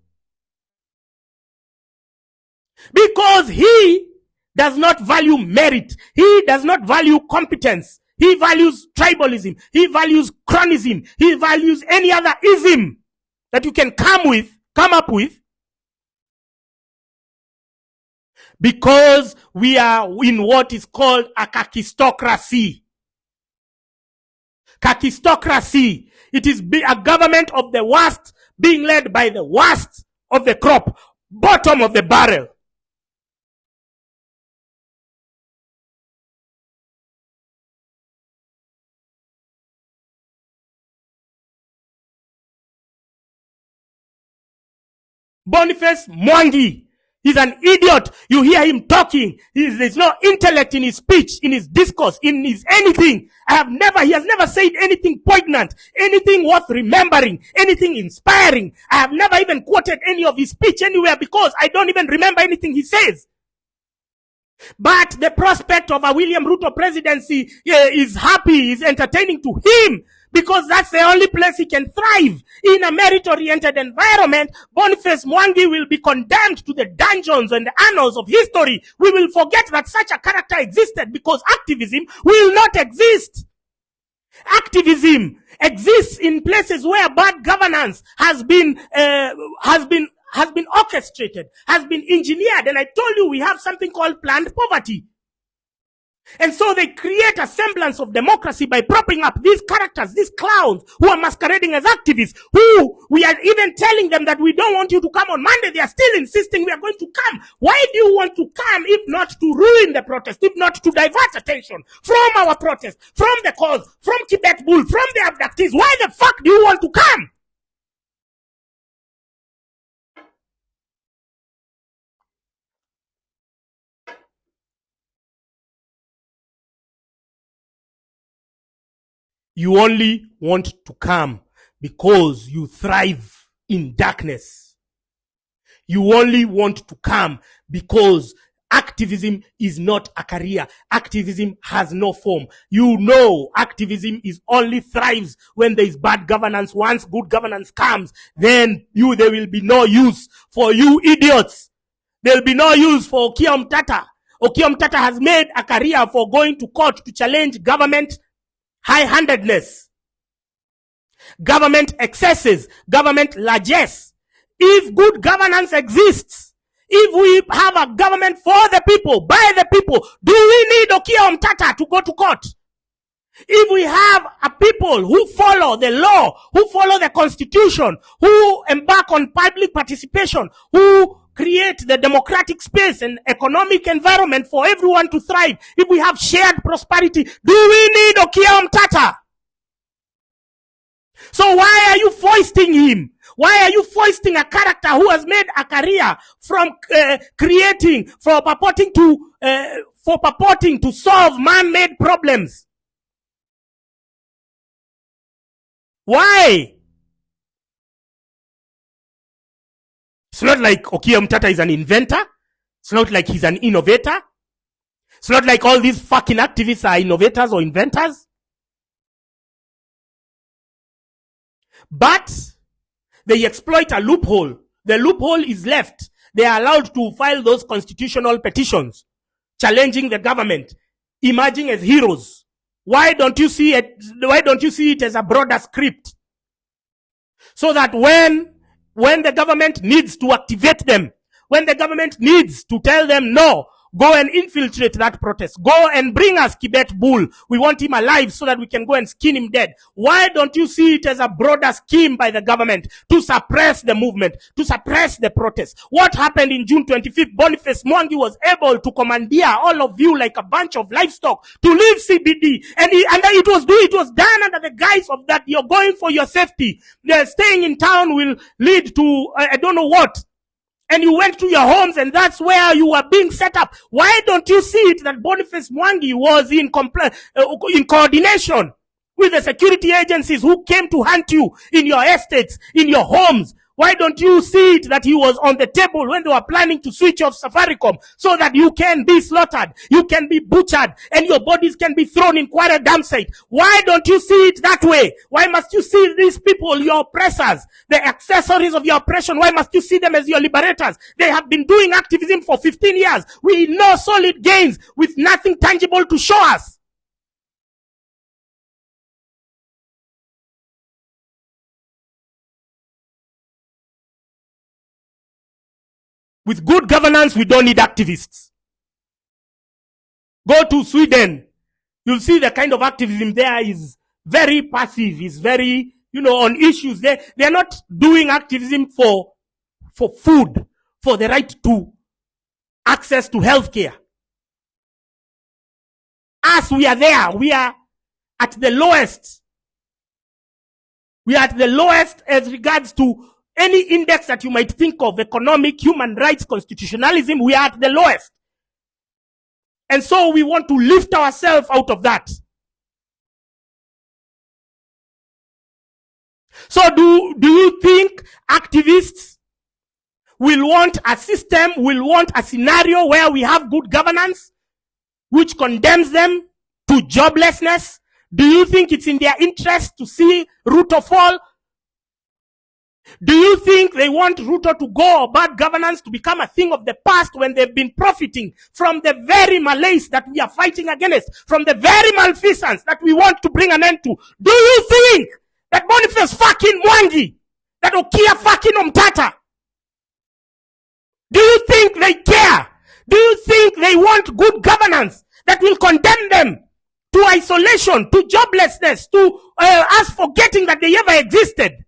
Because he does not value merit. He does not value competence. He values tribalism. He values chronism. He values any other ism that you can come up with. Because we are in what is called a kakistocracy. Kakistocracy. It is a government of the worst being led by the worst of the crop, bottom of the barrel. Boniface Mwangi, he's an idiot. You hear him talking. There's no intellect in his speech, in his discourse, in his anything. He has never said anything poignant, anything worth remembering, anything inspiring. I have never even quoted any of his speech anywhere because I don't even remember anything he says. But the prospect of a William Ruto presidency is entertaining to him, because that's the only place he can thrive. In a merit-oriented environment, Boniface Mwangi will be condemned to the dungeons and the annals of history. We will forget that such a character existed, because activism will not exist. Activism exists in places where bad governance has been orchestrated, has been engineered. And I told you we have something called planned poverty. And so they create a semblance of democracy by propping up these characters, these clowns who are masquerading as activists, who we are even telling them that we don't want you to come on Monday. They are still insisting we are going to come. Why do you want to come if not to ruin the protest, if not to divert attention from our protest, from the cause, from Tibet Bull, from the abductees? Why the fuck do you want to come? You only want to come because you thrive in darkness. You only want to come because activism is not a career. Activism has no form. You know, activism only thrives when there is bad governance. Once good governance comes, then there will be no use for you idiots. There will be no use for Okiya Omtatah. Okiya Omtatah has made a career for going to court to challenge government high-handedness, government excesses, government largesse. If good governance exists, if we have a government for the people, by the people, do we need Okiya Omtatah to go to court? If we have a people who follow the law, who follow the constitution, who embark on public participation, who create the democratic space and economic environment for everyone to thrive, if we have shared prosperity, do we need Okiya Omtatah? So why are you foisting him? Why are you foisting a character who has made a career from purporting to solve man-made problems? Why? It's not like Okiya Omtatah is an inventor. It's not like he's an innovator. It's not like all these fucking activists are innovators or inventors. But they exploit a loophole The loophole is left. They are allowed to file those constitutional petitions challenging the government, emerging as heroes. Why don't you see it? Why don't you see it as a broader script? So that when the government needs to activate them, when the government needs to tell them, no, go and infiltrate that protest, go and bring us Kibet Bull, we want him alive so that we can go and skin him dead. Why don't you see it as a broader scheme by the government to suppress the movement, to suppress the protest? What happened in June 25th? Boniface Mwangi was able to commandeer all of you like a bunch of livestock to leave CBD, and it was done under the guise of that you're going for your safety. Staying in town will lead to I don't know what. And you went to your homes, and that's where you were being set up. Why don't you see it that Boniface Mwangi was in coordination with the security agencies who came to hunt you in your estates, in your homes? Why don't you see it that he was on the table when they were planning to switch off Safaricom so that you can be slaughtered, you can be butchered, and your bodies can be thrown in Kwara dam site? Why don't you see it that way? Why must you see these people, your oppressors, the accessories of your oppression? Why must you see them as your liberators? They have been doing activism for 15 years with no solid gains, with nothing tangible to show us. With good governance, we don't need activists. Go to Sweden. You'll see the kind of activism there is very passive, is very, on issues. They're not doing activism for food, for the right to access to healthcare. Us, we are there. We are at the lowest. We are at the lowest as regards to any index that you might think of, economic, human rights, constitutionalism. We are at the lowest. And so we want to lift ourselves out of that. So do you think activists will want a system, will want a scenario where we have good governance, which condemns them to joblessness? Do you think it's in their interest to see Ruto fall? Do you think they want Ruto to go, or bad governance to become a thing of the past when they've been profiting from the very malaise that we are fighting against, from the very malfeasance that we want to bring an end to? Do you think that Boniface fucking Mwangi, that Okia fucking Omtata, do you think they care? Do you think they want good governance that will condemn them to isolation, to joblessness, to us forgetting that they ever existed?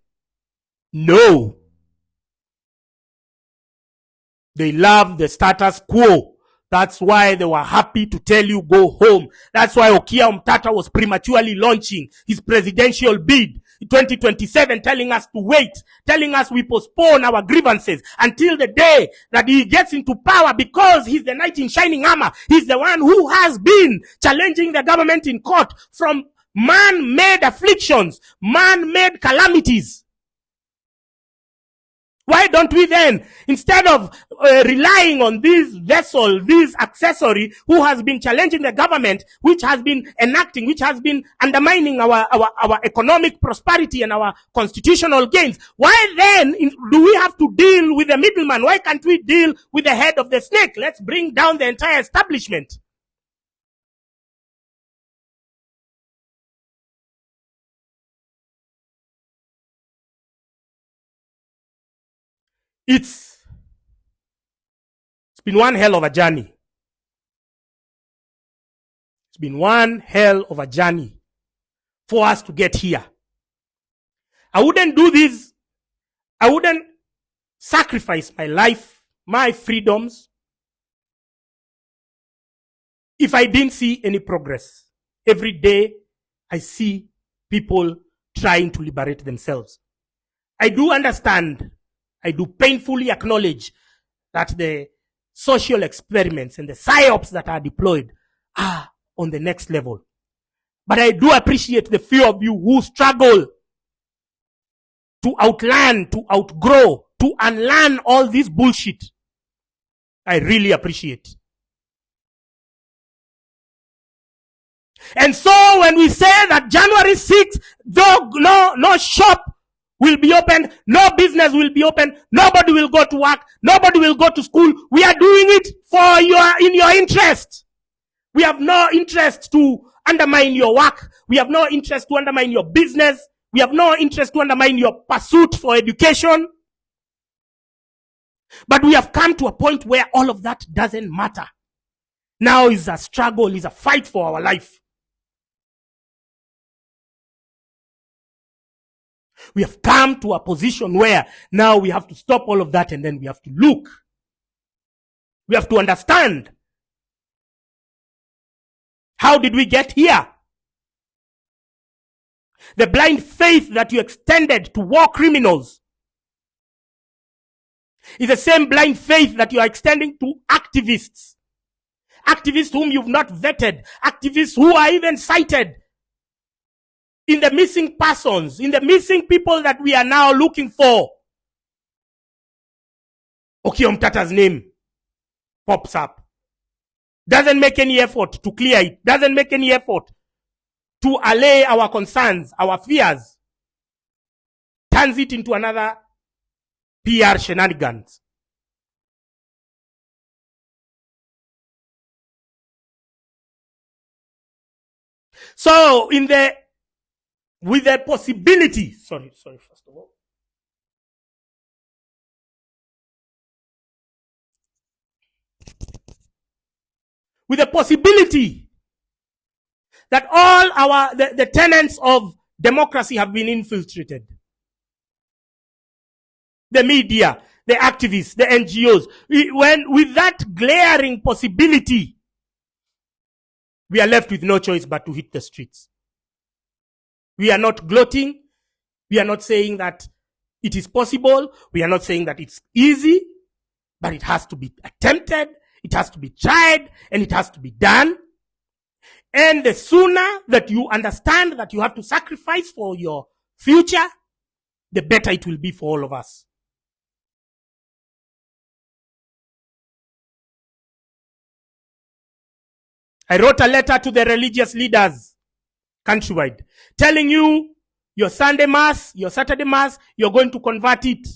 No. They love the status quo. That's why they were happy to tell you go home. That's why Okia Omtata was prematurely launching his presidential bid in 2027, telling us to wait, telling us we postpone our grievances until the day that he gets into power, because he's the knight in shining armor. He's the one who has been challenging the government in court from man-made afflictions, man-made calamities. Why don't we then, instead of relying on this vessel, this accessory who has been challenging the government, which has been enacting, which has been undermining our economic prosperity and our constitutional gains, why then do we have to deal with the middleman? Why can't we deal with the head of the snake? Let's bring down the entire establishment. It's been one hell of a journey. It's been one hell of a journey for us to get here. I wouldn't do this. I wouldn't sacrifice my life, my freedoms, if I didn't see any progress. Every day I see people trying to liberate themselves. I do understand, I do painfully acknowledge that the social experiments and the psyops that are deployed are on the next level. But I do appreciate the few of you who struggle to outlearn, to outgrow, to unlearn all this bullshit. I really appreciate. And so when we say that January 6th, no shop will be open, no business will be open, nobody will go to work, nobody will go to school. We are doing it for in your interest. We have no interest to undermine your work. We have no interest to undermine your business. We have no interest to undermine your pursuit for education. But we have come to a point where all of that doesn't matter. Now is a struggle, is a fight for our life. We have come to a position where now we have to stop all of that and then we have to look. We have to understand. How did we get here? The blind faith that you extended to war criminals is the same blind faith that you are extending to activists. Activists whom you've not vetted. Activists who are even cited in the missing persons, in the missing people that we are now looking for. Okiya Omtatah's name pops up. Doesn't make any effort to clear it. Doesn't make any effort to allay our concerns, our fears. Turns it into another PR shenanigans. So with the possibility, first of all. With the possibility that all the tenets of democracy have been infiltrated. The media, the activists, the NGOs. With that glaring possibility, we are left with no choice but to hit the streets. We are not gloating. We are not saying that it is possible. We are not saying that it's easy, but it has to be attempted. It has to be tried and it has to be done. And the sooner that you understand that you have to sacrifice for your future, the better it will be for all of us. I wrote a letter to the religious leaders countrywide telling you your Sunday Mass, your Saturday Mass, you're going to convert it.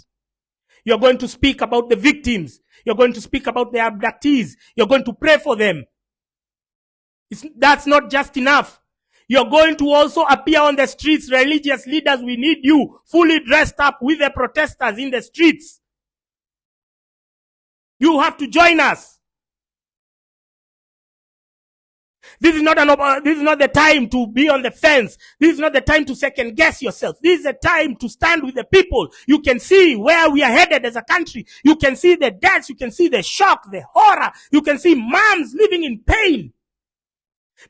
You're going to speak about the victims. You're going to speak about the abductees. You're going to pray for them. That's not just enough. You're going to also appear on the streets. Religious leaders, we need you fully dressed up with the protesters in the streets. You have to join us. This is not the time to be on the fence. This is not the time to second guess yourself. This is the time to stand with the people. You can see where we are headed as a country. You can see the deaths. You can see the shock, the horror. You can see moms living in pain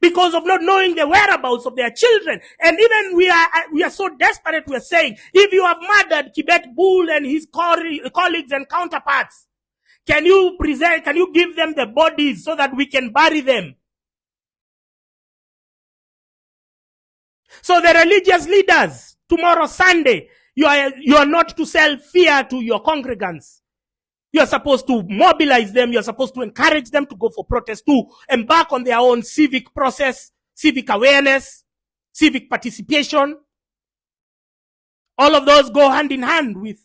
because of not knowing the whereabouts of their children. And even we are so desperate. We are saying, if you have murdered Kibet Bull and his colleagues and counterparts, can you give them the bodies so that we can bury them? So the religious leaders, tomorrow Sunday, you are not to sell fear to your congregants. You are supposed to mobilize them. You are supposed to encourage them to go for protest, to embark on their own civic process, civic awareness, civic participation. All of those go hand in hand with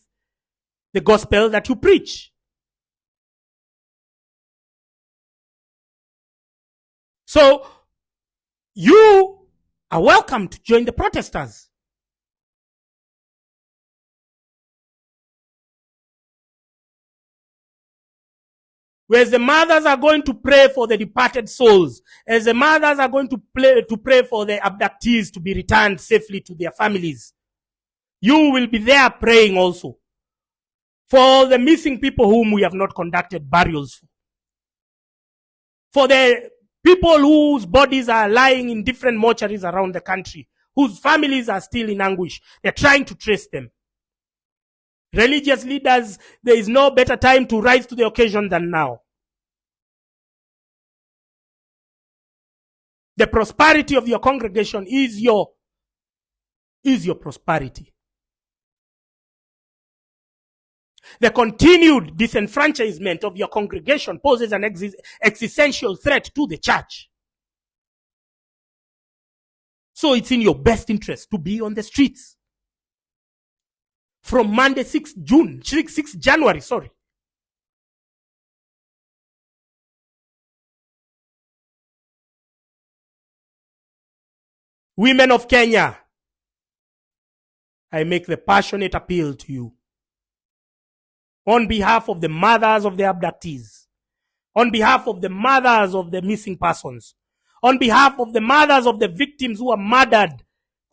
the gospel that you preach. So you are welcome to join the protesters. Whereas the mothers are going to pray for the departed souls, as the mothers are going to pray for the abductees to be returned safely to their families, you will be there praying also for the missing people whom we have not conducted burials for. For the people whose bodies are lying in different mortuaries around the country, whose families are still in anguish. They're trying to trace them. Religious leaders, there is no better time to rise to the occasion than now. The prosperity of your congregation is your prosperity. The continued disenfranchisement of your congregation poses an existential threat to the church. So it's in your best interest to be on the streets. from Monday, 6th January, sorry. Women of Kenya, I make the passionate appeal to you. On behalf of the mothers of the abductees, on behalf of the mothers of the missing persons, on behalf of the mothers of the victims who are murdered,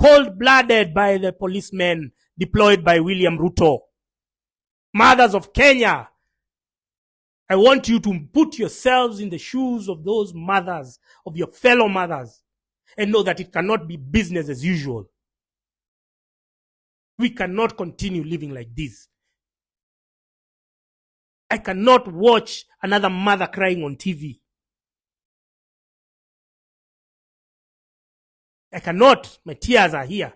cold-blooded by the policemen deployed by William Ruto. Mothers of Kenya, I want you to put yourselves in the shoes of those mothers, of your fellow mothers, and know that it cannot be business as usual. We cannot continue living like this. I cannot watch another mother crying on TV. I cannot. My tears are here.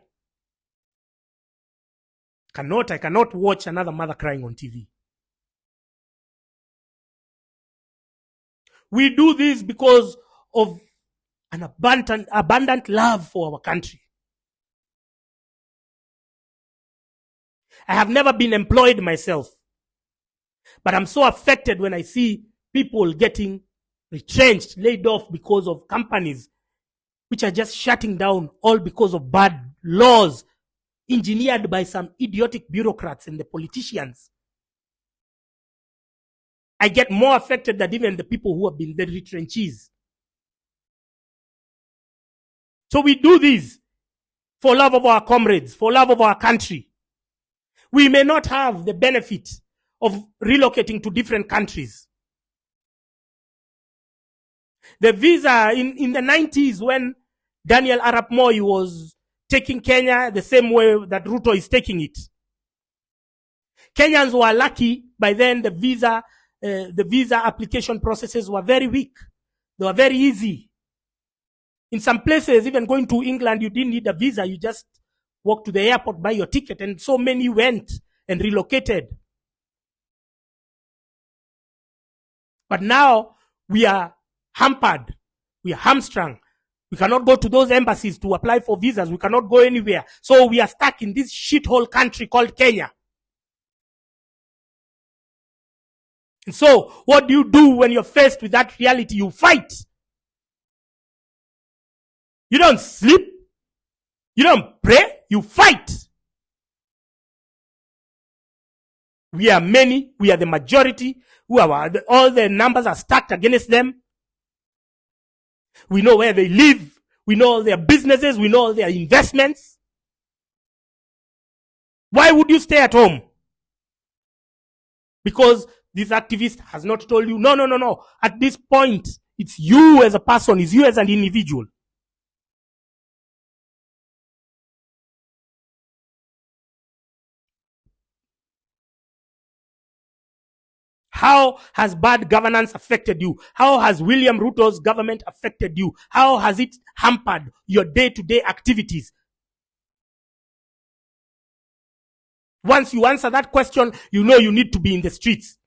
I cannot watch another mother crying on TV. We do this because of an abundant love for our country. I have never been employed myself, but I'm so affected when I see people getting retrenched, laid off because of companies which are just shutting down, all because of bad laws engineered by some idiotic bureaucrats and the politicians. I get more affected than even the people who have been the retrenchees. So we do this for love of our comrades, for love of our country. We may not have the benefit of relocating to different countries. The visa in the 90s, when Daniel Arap Moi was taking Kenya the same way that Ruto is taking it, Kenyans were lucky. By then the visa application processes were very weak. They were very easy. In some places, even going to England, you didn't need a visa. You just walk to the airport, buy your ticket, and so many went and relocated. But now we are hampered. We are hamstrung. We cannot go to those embassies to apply for visas. We cannot go anywhere. So we are stuck in this shithole country called Kenya. And so what do you do when you're faced with that reality? You fight. You don't sleep. You don't pray. You fight. We are many. We are the majority. All the numbers are stacked against them. We know where they live. We know all their businesses. We know all their investments. Why would you stay at home? Because this activist has not told you, no. At this point, it's you as a person. It's you as an individual. How has bad governance affected you? How has William Ruto's government affected you? How has it hampered your day-to-day activities? Once you answer that question, you know you need to be in the streets.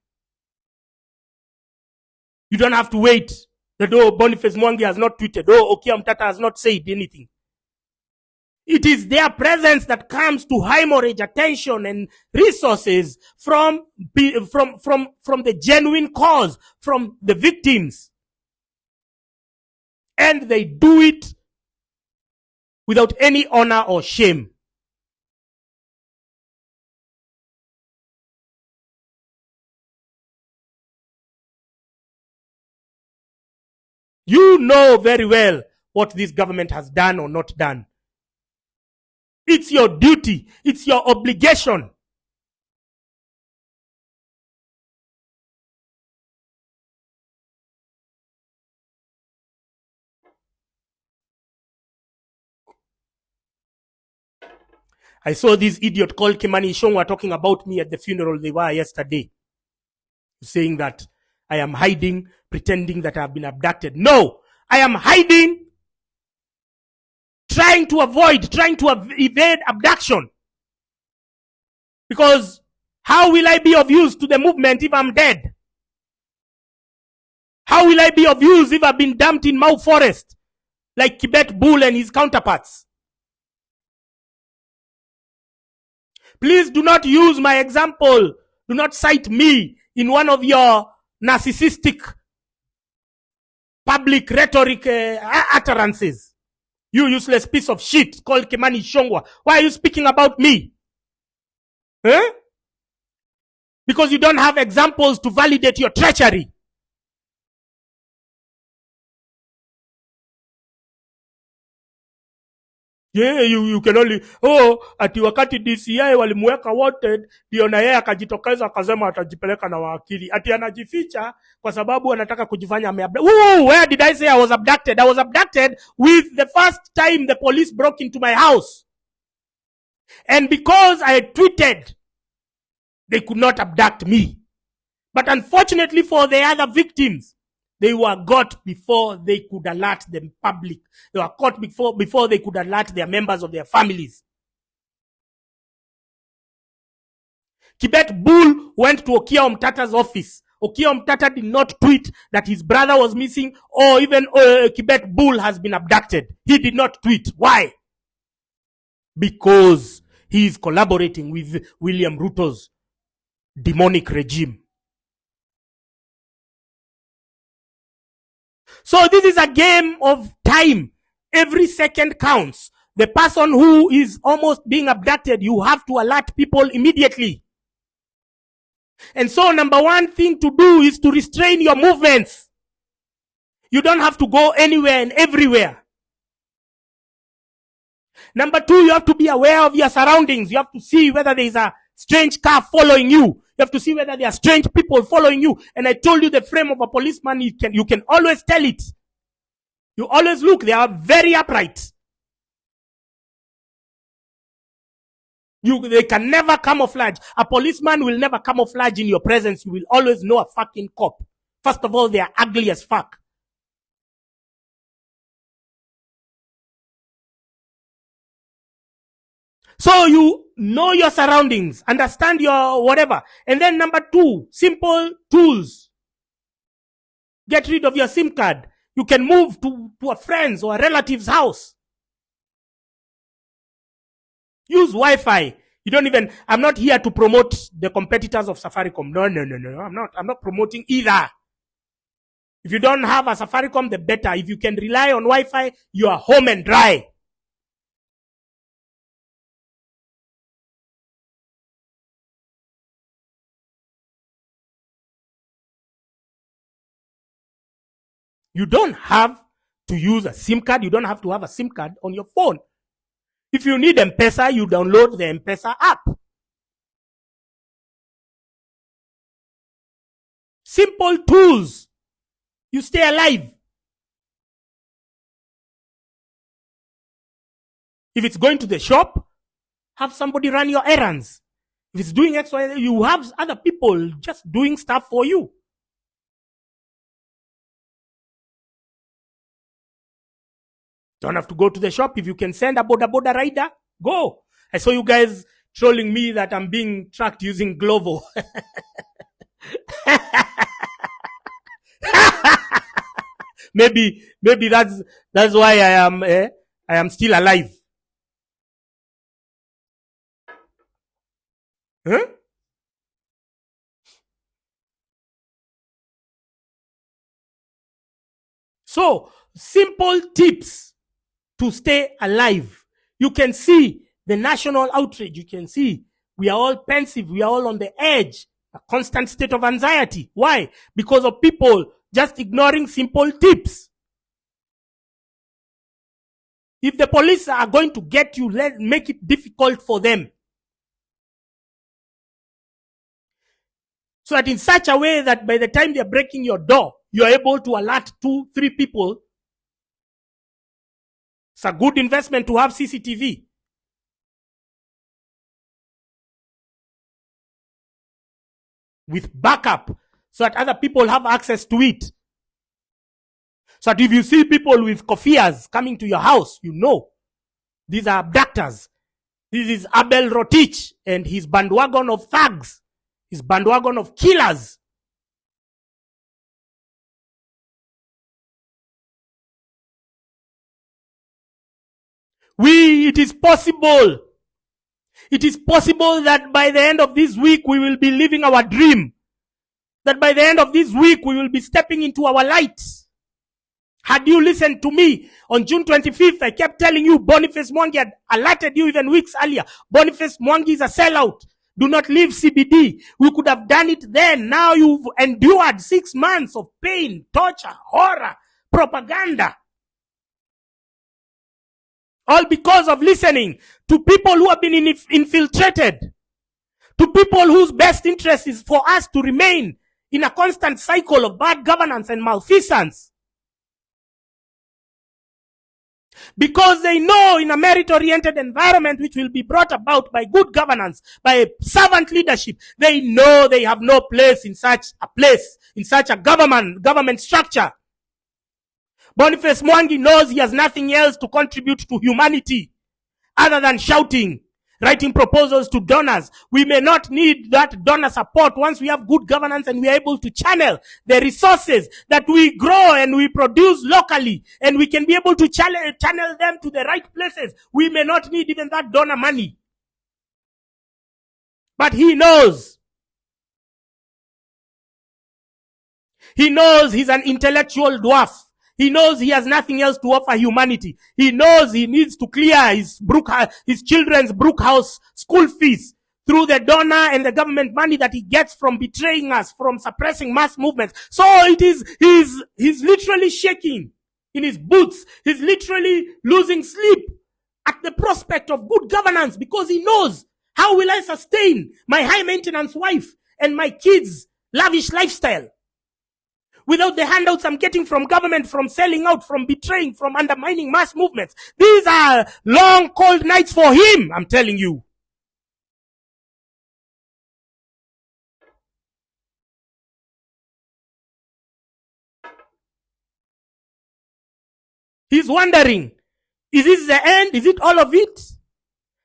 You don't have to wait that, Boniface Mwangi has not tweeted, Okia Mtata has not said anything. It is their presence that comes to hemorrhage attention and resources from the genuine cause, from the victims. And they do it without any honor or shame. You know very well what this government has done or not done. It's your duty. It's your obligation. I saw this idiot called Kimani Ichung'wah talking about me at the funeral they were yesterday, saying that I am hiding, pretending that I have been abducted. No, I am hiding, trying to evade abduction. Because how will I be of use to the movement if I'm dead? How will I be of use if I've been dumped in Mau Forest like Kibet Bull and his counterparts? Please do not use my example. Do not cite me in one of your narcissistic public rhetoric utterances. You useless piece of shit called Kimani Shongwa. Why are you speaking about me? Huh? Because you don't have examples to validate your treachery. Yeah, you can only ati wakati DCI walimuweka wanted ndio na yeye akajitokeza akasema atajipeleka na wakili. Ati anajificha kwa sababu anataka kujifanya where did I say I was abducted? I was abducted with the first time the police broke into my house. And because I tweeted, they could not abduct me. But unfortunately for the other victims, they were got before they could alert the public. They were caught before they could alert their members of their families. Kibet Bull went to Okia Omtata's office. Okia Omtata did not tweet that his brother was missing or even Kibet Bull has been abducted. He did not tweet. Why? Because he is collaborating with William Ruto's demonic regime. So this is a game of time. Every second counts. The person who is almost being abducted, you have to alert people immediately. And so number one thing to do is to restrain your movements. You don't have to go anywhere and everywhere. Number two, you have to be aware of your surroundings. You have to see whether there is a strange car following you. You have to see whether there are strange people following you. And I told you the frame of a policeman, you can always tell it. You always look, they are very upright. They can never camouflage. A policeman will never camouflage in your presence. You will always know a fucking cop. First of all, they are ugly as fuck. So you know your surroundings, understand your whatever. And then number two, simple tools. Get rid of your SIM card. You can move to a friend's or a relative's house. Use Wi-Fi. You don't even, I'm not here to promote the competitors of Safaricom. No. I'm not promoting either. If you don't have a Safaricom, the better. If you can rely on Wi-Fi, you are home and dry. You don't have to use a SIM card. You don't have to have a SIM card on your phone. If you need M-Pesa, you download the M-Pesa app. Simple tools. You stay alive. If it's going to the shop, have somebody run your errands. If it's doing X, Y, you have other people just doing stuff for you. Don't have to go to the shop. If you can send a boda rider, go. I saw you guys trolling me that I'm being tracked using Glovo. maybe that's why I am still alive. Huh? So, simple tips to stay alive. You can see the national outrage. You can see we are all pensive. We are all on the edge. A constant state of anxiety. Why? Because of people just ignoring simple tips. If the police are going to get you, let's make it difficult for them. So that in such a way that by the time they're breaking your door, you're able to alert 2-3 people. It's a good investment to have CCTV. With backup, so that other people have access to it. So that if you see people with kofias coming to your house, you know these are abductors. This is Abel Rotich and his bandwagon of thugs, his bandwagon of killers. It is possible. It is possible that by the end of this week, we will be living our dream. That by the end of this week, we will be stepping into our light. Had you listened to me on June 25th, I kept telling you Boniface Mwangi had alerted you even weeks earlier. Boniface Mwangi is a sellout. Do not leave CBD. We could have done it then. Now you've endured 6 months of pain, torture, horror, propaganda. All because of listening to people who have been infiltrated. To people whose best interest is for us to remain in a constant cycle of bad governance and malfeasance. Because they know in a merit-oriented environment which will be brought about by good governance, by servant leadership, they know they have no place, in such a government structure. Boniface Mwangi knows he has nothing else to contribute to humanity other than shouting, writing proposals to donors. We may not need that donor support once we have good governance and we are able to channel the resources that we grow and we produce locally, and we can be able to channel them to the right places. We may not need even that donor money. But he knows. He knows he's an intellectual dwarf. He knows he has nothing else to offer humanity. He knows he needs to clear his children's Brookhouse school fees through the donor and the government money that he gets from betraying us, from suppressing mass movements. So he's literally shaking in his boots. He's literally losing sleep at the prospect of good governance, because he knows, how will I sustain my high maintenance wife and my kids' lavish lifestyle without the handouts I'm getting from government, from selling out, from betraying, from undermining mass movements? These are long, cold nights for him, I'm telling you. He's wondering, is this the end? Is it all of it?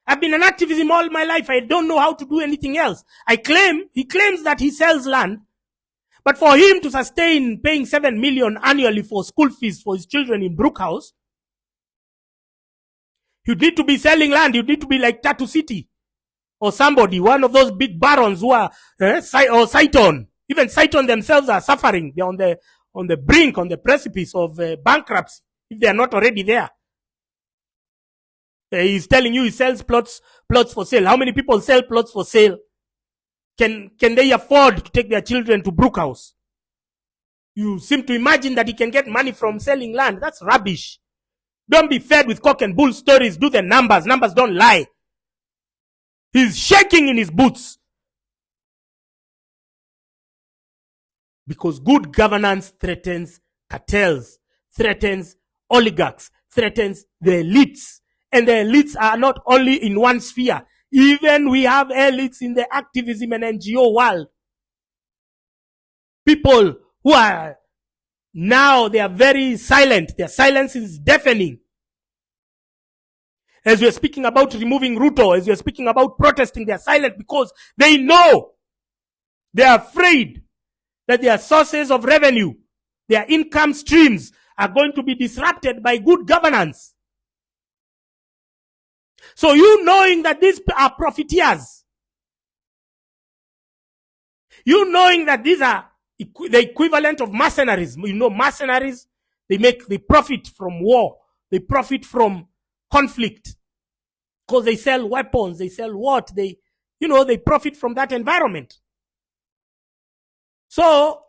I've been an activism all my life. I don't know how to do anything else. He claims that he sells land. But for him to sustain paying 7 million annually for school fees for his children in Brookhouse, you need to be selling land. You need to be like Tattoo City or somebody, one of those big barons who are, or Saiton. Even Saiton themselves are suffering. They're on the brink, on the precipice of bankruptcy, if they are not already there. He's telling you he sells plots for sale. How many people sell plots for sale? Can they afford to take their children to Brookhouse? You seem to imagine that he can get money from selling land. That's rubbish. Don't be fed with cock and bull stories. Do the numbers. Numbers don't lie. He's shaking in his boots. Because good governance threatens cartels, threatens oligarchs, threatens the elites. And the elites are not only in one sphere. Even we have elites in the activism and NGO world. People who are now, they are very silent. Their silence is deafening. As we're speaking about removing Ruto, as we're speaking about protesting, they're silent because they know, they're afraid that their sources of revenue, their income streams are going to be disrupted by good governance. So you knowing that these are profiteers, you knowing that these are the equivalent of mercenaries. You know, mercenaries, they profit from war. They profit from conflict. Because they sell weapons, they sell what? They profit from that environment. So,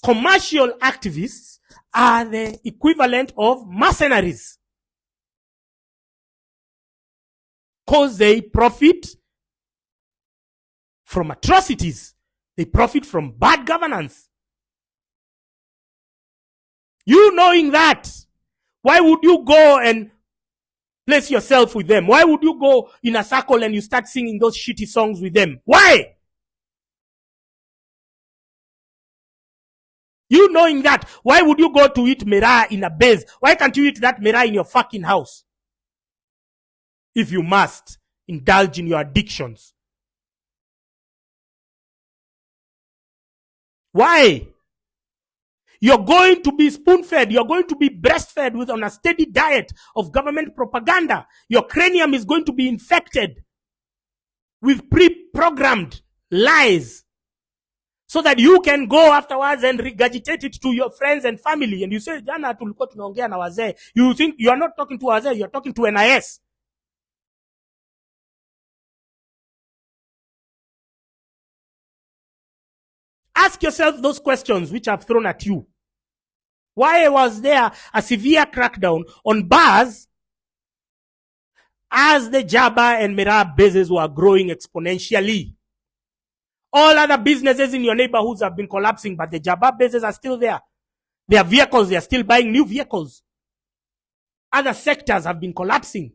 commercial activists are the equivalent of mercenaries. Because they profit from atrocities. They profit from bad governance. You knowing that, why would you go and place yourself with them? Why would you go in a circle and you start singing those shitty songs with them? Why? You knowing that, why would you go to eat miraa in a base? Why can't you eat that miraa in your fucking house? If you must indulge in your addictions. Why? You're going to be spoon-fed. You're going to be breastfed on a steady diet of government propaganda. Your cranium is going to be infected with pre-programmed lies so that you can go afterwards and regurgitate it to your friends and family. And you say, jana tulikuwa tunaongea na wazee. You think you are not talking to wazee, you are talking to NIS. Ask yourself those questions which I've thrown at you. Why was there a severe crackdown on bars as the Jaba and Mera bases were growing exponentially? All other businesses in your neighborhoods have been collapsing, but the Jaba bases are still there. Their vehicles, they are still buying new vehicles. Other sectors have been collapsing.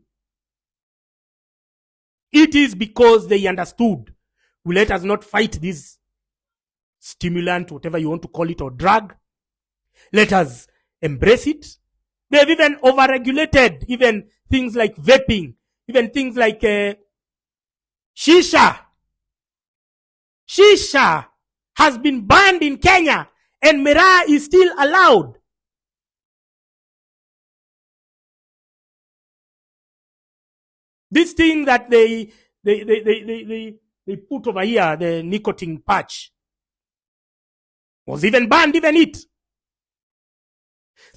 It is because they understood, well, let us not fight this stimulant, whatever you want to call it, or drug. Let us embrace it. They've even overregulated even things like vaping, even things like shisha. Shisha has been banned in Kenya, and Mera is still allowed. This thing that they put over here, the nicotine patch, was even banned, even it.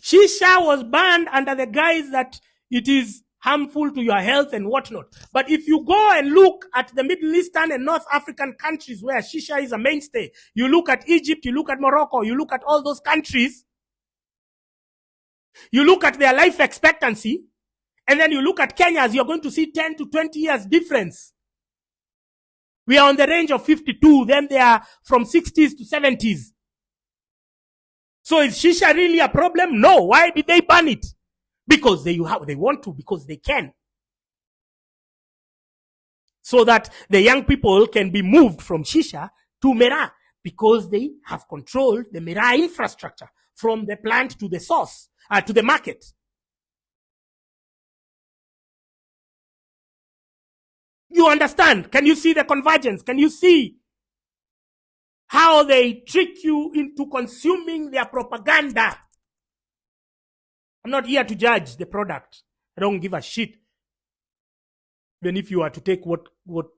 Shisha was banned under the guise that it is harmful to your health and whatnot. But if you go and look at the Middle Eastern and North African countries where shisha is a mainstay, you look at Egypt, you look at Morocco, you look at all those countries, you look at their life expectancy, and then you look at Kenya's, you're going to see 10 to 20 years difference. We are on the range of 52, then they are from 60s to 70s. So is shisha really a problem? No. Why did they ban it? Because they want to, because they can. So that the young people can be moved from shisha to Mera, because they have controlled the Mera infrastructure from the plant to the source, to the market. You understand? Can you see the convergence? Can you see how they trick you into consuming their propaganda? I'm not here to judge the product. I don't give a shit. Even if you are to take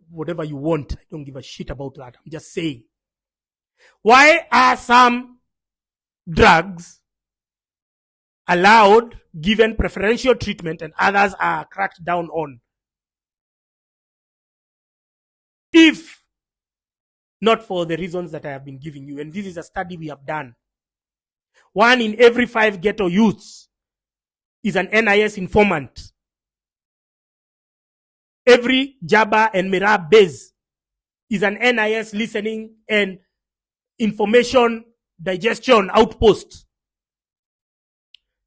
whatever you want, I don't give a shit about that. I'm just saying. Why are some drugs allowed, given preferential treatment, and others are cracked down on? If not for the reasons that I have been giving you, and this is a study we have done. 1 in every 5 ghetto youths is an NIS informant. Every Jaba and Mera base is an NIS listening and information digestion outpost.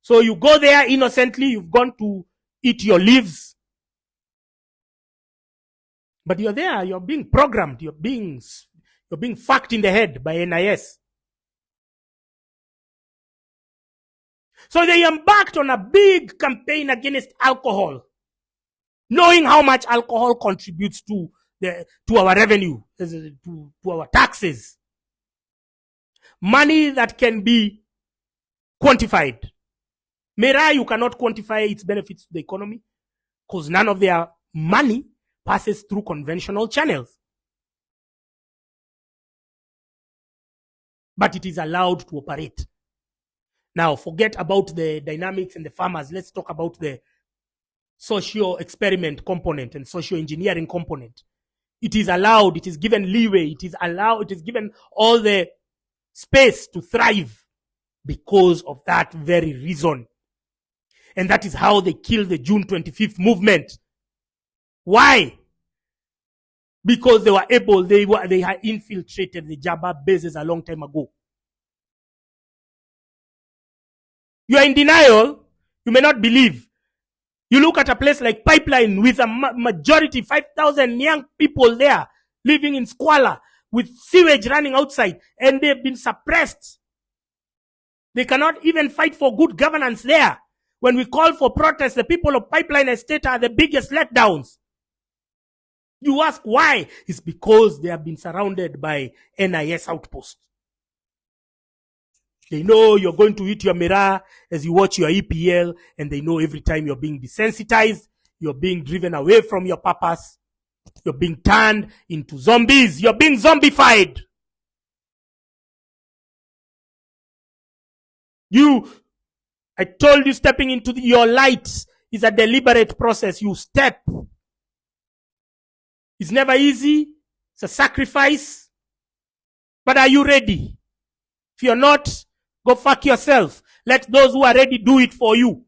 So you go there innocently, you've gone to eat your leaves. But you're there, you're being programmed, you're being fucked in the head by NIS. So they embarked on a big campaign against alcohol, knowing how much alcohol contributes to our revenue, to our taxes. Money that can be quantified. Mera, you cannot quantify its benefits to the economy because none of their money passes through conventional channels. But it is allowed to operate. Now, forget about the dynamics and the farmers. Let's talk about the socio experiment component and socio engineering component. It is allowed, it is given leeway, it is given all the space to thrive because of that very reason. And that is how they killed the June 25th movement. Why? Because they were able, they had infiltrated the Jaba bases a long time ago. You are in denial, you may not believe. You look at a place like Pipeline with a majority, 5,000 young people there living in squalor with sewage running outside, and they've been suppressed. They cannot even fight for good governance there. When we call for protest, the people of Pipeline Estate are the biggest letdowns. You ask why? It's because they have been surrounded by NIS outposts. They know you're going to eat your Mera as you watch your EPL, and they know every time you're being desensitized, you're being driven away from your purpose. You're being turned into zombies. You're being zombified. I told you, stepping into your light is a deliberate process. You step. It's never easy. It's a sacrifice. But are you ready? If you're not, go fuck yourself. Let those who are ready do it for you.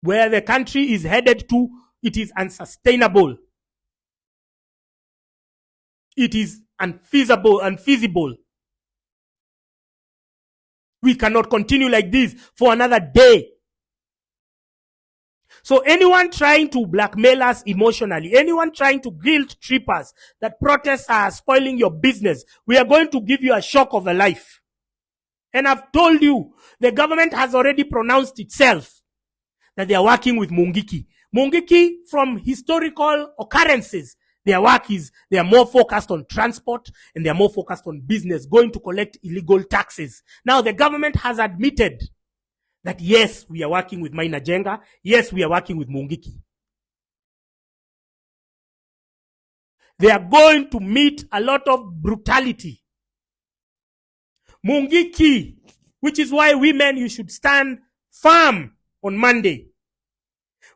Where the country is headed to, it is unsustainable. It is unfeasible. We cannot continue like this for another day. So anyone trying to blackmail us emotionally, anyone trying to guilt trip us that protests are spoiling your business, we are going to give you a shock of a life. And I've told you, the government has already pronounced itself that they are working with Mungiki. Mungiki, from historical occurrences, their work is, they are more focused on transport and they are more focused on business, going to collect illegal taxes. Now the government has admitted that yes, we are working with Maina Jenga. Yes, we are working with Mungiki. They are going to meet a lot of brutality. Mungiki, which is why women, you should stand firm on Monday.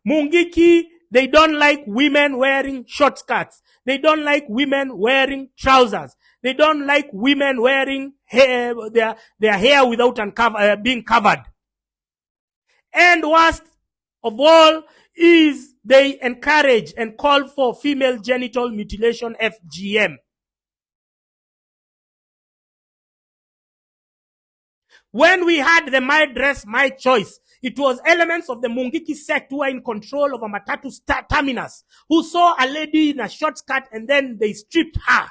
Mungiki, they don't like women wearing short skirts. They don't like women wearing trousers. They don't like women wearing hair, their hair without being covered. And worst of all is they encourage and call for female genital mutilation, FGM. When we had the My Dress, My Choice, it was elements of the Mungiki sect who were in control of a matatu terminus, who saw a lady in a short skirt and then they stripped her.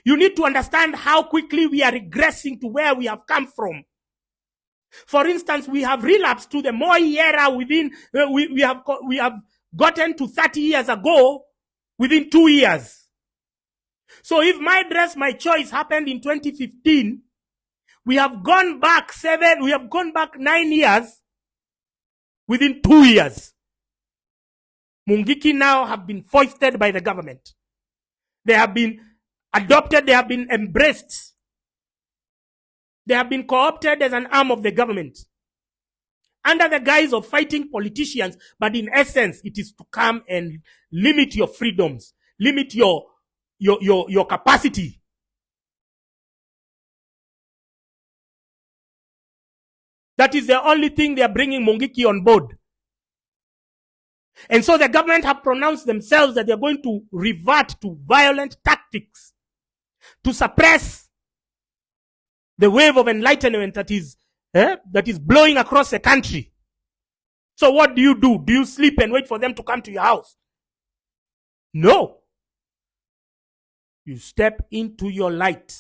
You need to understand how quickly we are regressing to where we have come from. For instance, we have relapsed to the Moi era within, we have gotten to 30 years ago within 2 years. So if My Dress, My Choice happened in 2015, we have gone back 9 years within 2 years. Mungiki now have been foisted by the government. They have been adopted, they have been embraced. They have been co-opted as an arm of the government under the guise of fighting politicians, but in essence, it is to come and limit your freedoms, limit your capacity. That is the only thing they are bringing Mungiki on board. And so the government have pronounced themselves that they are going to revert to violent tactics to suppress the wave of enlightenment that is blowing across the country. So what do? Do you sleep and wait for them to come to your house? No. You step into your light.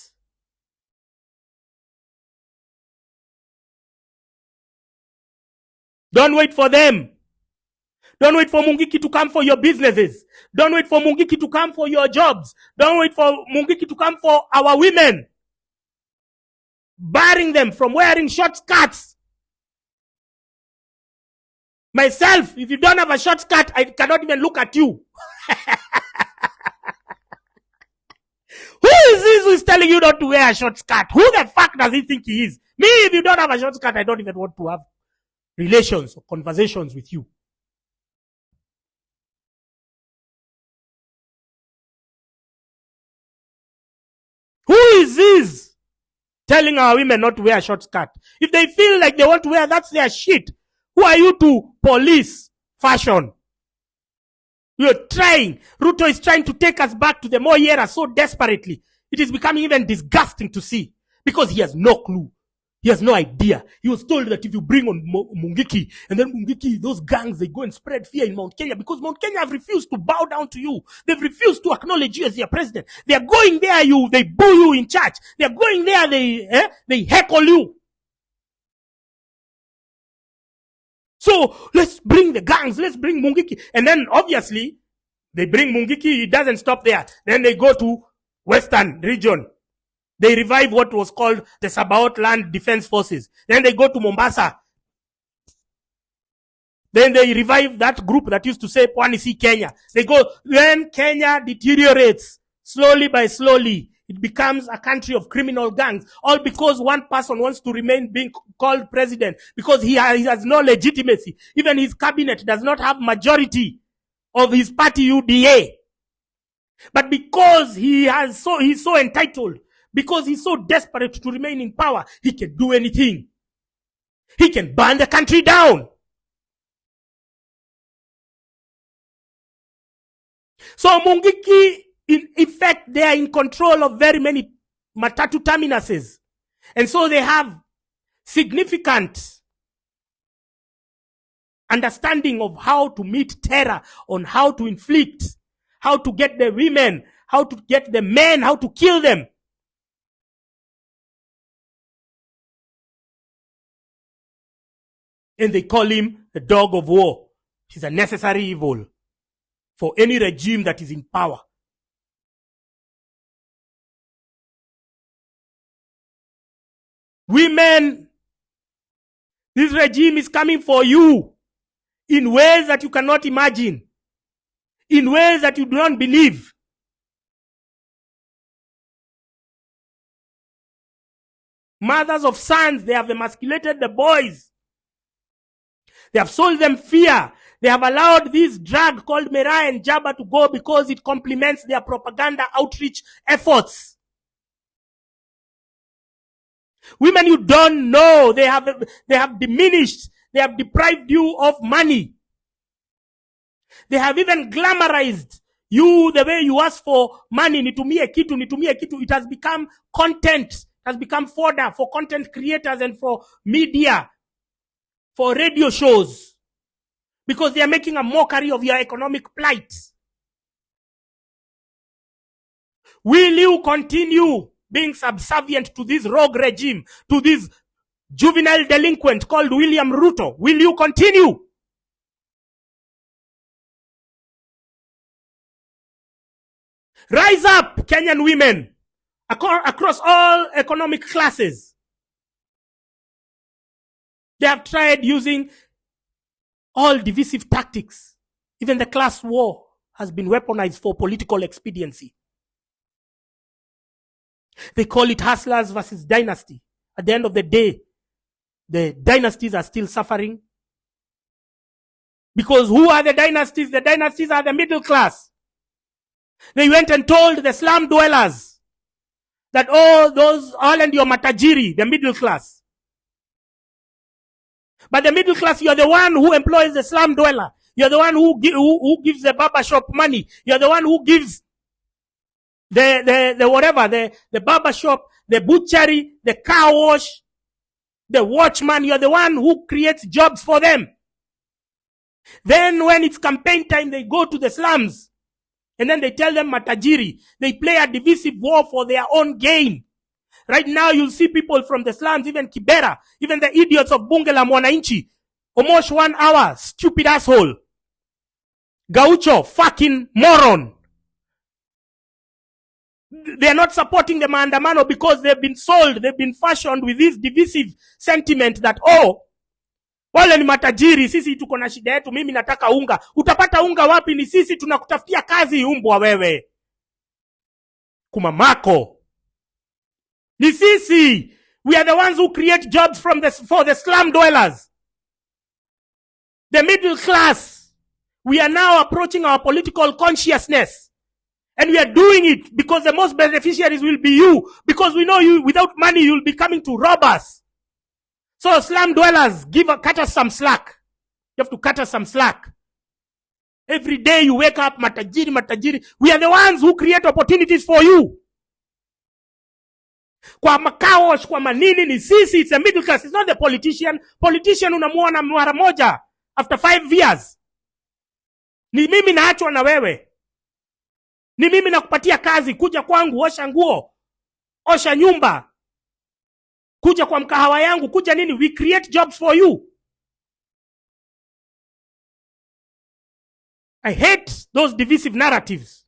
Don't wait for them. Don't wait for Mungiki to come for your businesses. Don't wait for Mungiki to come for your jobs. Don't wait for Mungiki to come for our women, barring them from wearing short skirts. Myself, if you don't have a short skirt, I cannot even look at you. Who is this who is telling you not to wear a short skirt? Who the fuck does he think he is? Me, if you don't have a short skirt, I don't even want to have relations or conversations with you. Who is this telling our women not to wear a short skirt? If they feel like they want to wear, that's their shit. Who are you to police fashion? You're trying. Ruto is trying to take us back to the Moi era so desperately. It is becoming even disgusting to see because he has no clue. He has no idea. He was told that if you bring on Mungiki, and then Mungiki, those gangs, they go and spread fear in Mount Kenya because Mount Kenya have refused to bow down to you. They've refused to acknowledge you as their president. They are going there, they boo you in church. They are going there, they heckle you. So let's bring the gangs, let's bring Mungiki. And then obviously, they bring Mungiki, it doesn't stop there. Then they go to Western region. They revive what was called the Sabaot Land Defense Forces. Then they go to Mombasa. Then they revive that group that used to say Pwani si Kenya. They go, when Kenya deteriorates, slowly by slowly, it becomes a country of criminal gangs. All because one person wants to remain being called president. Because he has no legitimacy. Even his cabinet does not have majority of his party UDA. But because he's so entitled, because he's so desperate to remain in power, he can do anything. He can burn the country down. So Mungiki, in effect, they are in control of very many matatu terminuses. And so they have significant understanding of how to meet terror, on how to inflict, how to get the women, how to get the men, how to kill them. And they call him the dog of war. He's a necessary evil for any regime that is in power. Women, this regime is coming for you in ways that you cannot imagine, in ways that you do not believe. Mothers of sons, they have emasculated the boys. They have sold them fear. They have allowed this drug called Mera and Jabba to go because it complements their propaganda outreach efforts. Women you don't know, they have diminished. They have deprived you of money. They have even glamorized you the way you ask for money. Nitumie kitu. It has become content. It has become fodder for content creators and for media, for radio shows. Because they are making a mockery of your economic plight. Will you continue being subservient to this rogue regime, to this juvenile delinquent called William Ruto? Will you continue? Rise up, Kenyan women, across all economic classes. They have tried using all divisive tactics. Even the class war has been weaponized for political expediency. They call it hustlers versus dynasty. At the end of the day, the dynasties are still suffering. Because who are the dynasties? The dynasties are the middle class. They went and told the slum dwellers that, oh, those all and your matajiri, the middle class. But the middle class, you're the one who employs the slum dweller. You're the one who gives the barber shop money. You're the one who gives the barber shop, the butchery, the car wash, the watchman. You're the one who creates jobs for them. Then when it's campaign time, they go to the slums. And then they tell them matajiri. They play a divisive war for their own gain. Right now, you'll see people from the slums, even Kibera, even the idiots of Bunge la Mwananchi. Almost 1 hour, stupid asshole. Gaucho, fucking moron. They are not supporting the maandamano because they've been sold, they've been fashioned with this divisive sentiment that, oh, wale ni matajiri, sisi tuko na shida yetu, mimi nataka unga. Utapata unga wapi? Ni sisi tunakutafutia kazi, umbwa wewe. Kumamako. Ni sisi. We are the ones who create jobs for the slum dwellers. The middle class. We are now approaching our political consciousness. And we are doing it because the most beneficiaries will be you. Because we know you, without money, you'll be coming to rob us. So slum dwellers, cut us some slack. You have to cut us some slack. Every day you wake up, matajiri. We are the ones who create opportunities for you. Kwa makaosh, kwa manini, ni sisi, it's a middle class. It's not the politician. Politician unamuona mara moja after 5 years. Ni mimi naachwa na wewe. Ni mimi nakupatia kazi, kuja kwangu, osha nguo, osha nyumba. Kuja kwa mkahawa yangu, kuja nini? We create jobs for you. I hate those divisive narratives.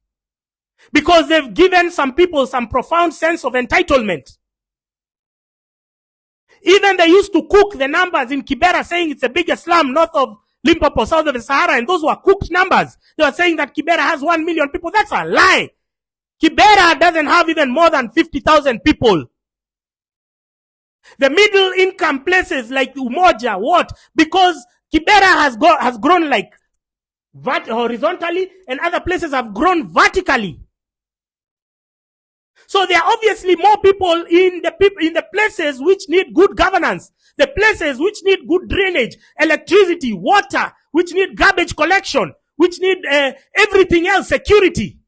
Because they've given some people some profound sense of entitlement. Even they used to cook the numbers in Kibera, saying it's the biggest slum north of Limpopo, south of the Sahara, and those were cooked numbers. They were saying that Kibera has 1 million people. That's a lie. Kibera doesn't have even more than 50,000 people. The middle income places like Umoja, what? Because Kibera has grown like horizontally, and other places have grown vertically. So there are obviously more people in the places which need good governance, the places which need good drainage, electricity, water, which need garbage collection, which need everything else, security.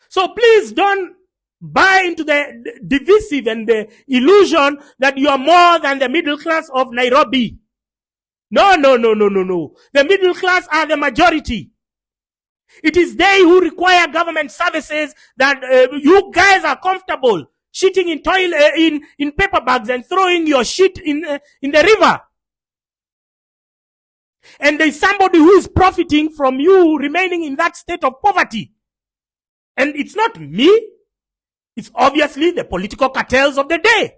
So please don't buy into the divisive and the illusion that you are more than the middle class of Nairobi. No. The middle class are the majority. It is they who require government services that you guys are comfortable shitting in toilet in paper bags and throwing your shit in the river. And there is somebody who is profiting from you remaining in that state of poverty. And it's not me. It's obviously the political cartels of the day.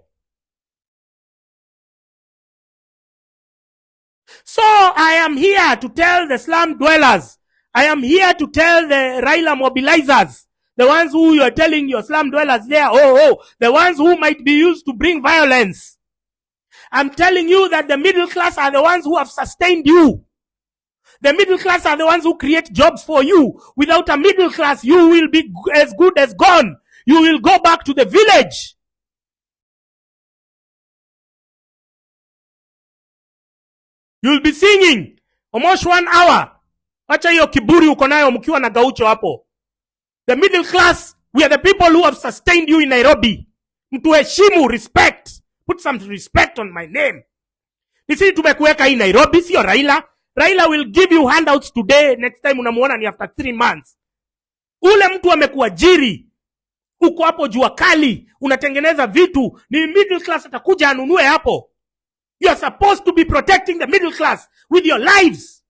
So I am here to tell the slum dwellers, I am here to tell the Raila mobilizers, the ones who you are telling your slum dwellers there, the ones who might be used to bring violence. I'm telling you that the middle class are the ones who have sustained you. The middle class are the ones who create jobs for you. Without a middle class, you will be as good as gone. You will go back to the village. You'll be singing almost 1 hour. Acha hiyo kiburi uko nayo mkiwa na gaucho hapo. The middle class, we are the people who have sustained you in Nairobi. Mtuheshimu, respect. Put some respect on my name. Nisi tumekuweka hii Nairobi, sio Raila. Raila will give you handouts today, next time unamuona ni after 3 months. Ule mtu amekuajiri, uko hapo jua kali, unatengeneza vitu, ni middle class atakuja anunue hapo. You are supposed to be protecting the middle class with your lives.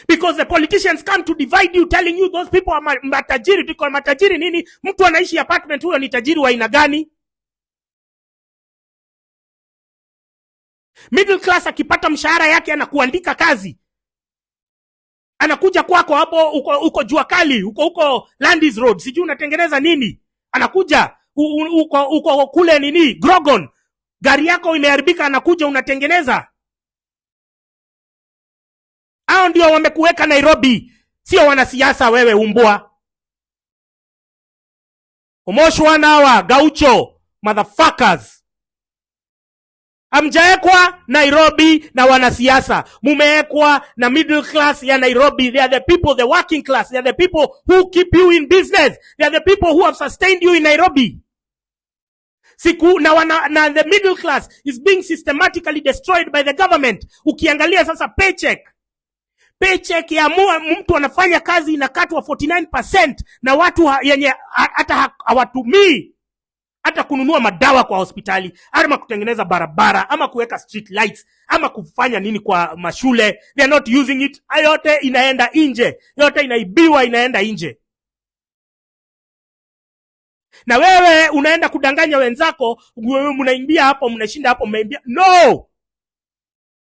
Because the politicians come to divide you, telling you those people are matajiri. Because matajiri nini? Mtu anaishi apartment, huyo ni tajiri wa aina gani? Middle class akipata mshahara yake anakuandika kazi. Anakuja kwako hapo uko jua kali, uko Landis Road, sijui unatengeneza nini. Anakuja uko kule nini? Grogon. Gari yako imeharibika, anakuja unatengeneza. Hao ndio wamekuweka Nairobi, sio wanasiasa wewe umbwa. Umoshwa nawa gaucho motherfuckers. Amjaekwa Nairobi na wanasiasa. Mumeekwa na middle class ya Nairobi. They are the people, the working class. They are the people who keep you in business. They are the people who have sustained you in Nairobi. Na the middle class is being systematically destroyed by the government. Ukiangalia sasa paycheck ya mtu anafanya kazi inakatwa 49% na watu yenye hata hawatumii hata kununua madawa kwa hospitali, ama kutengeneza barabara, ama kuweka street lights, ama kufanya nini kwa mashule. They are not using it. Yote inaenda nje. Yote inaibiwa, inaenda nje. Na wewe unaenda kudanganya wenzako, mnaimbia hapo, mnashinda hapo, mmeimbia. No!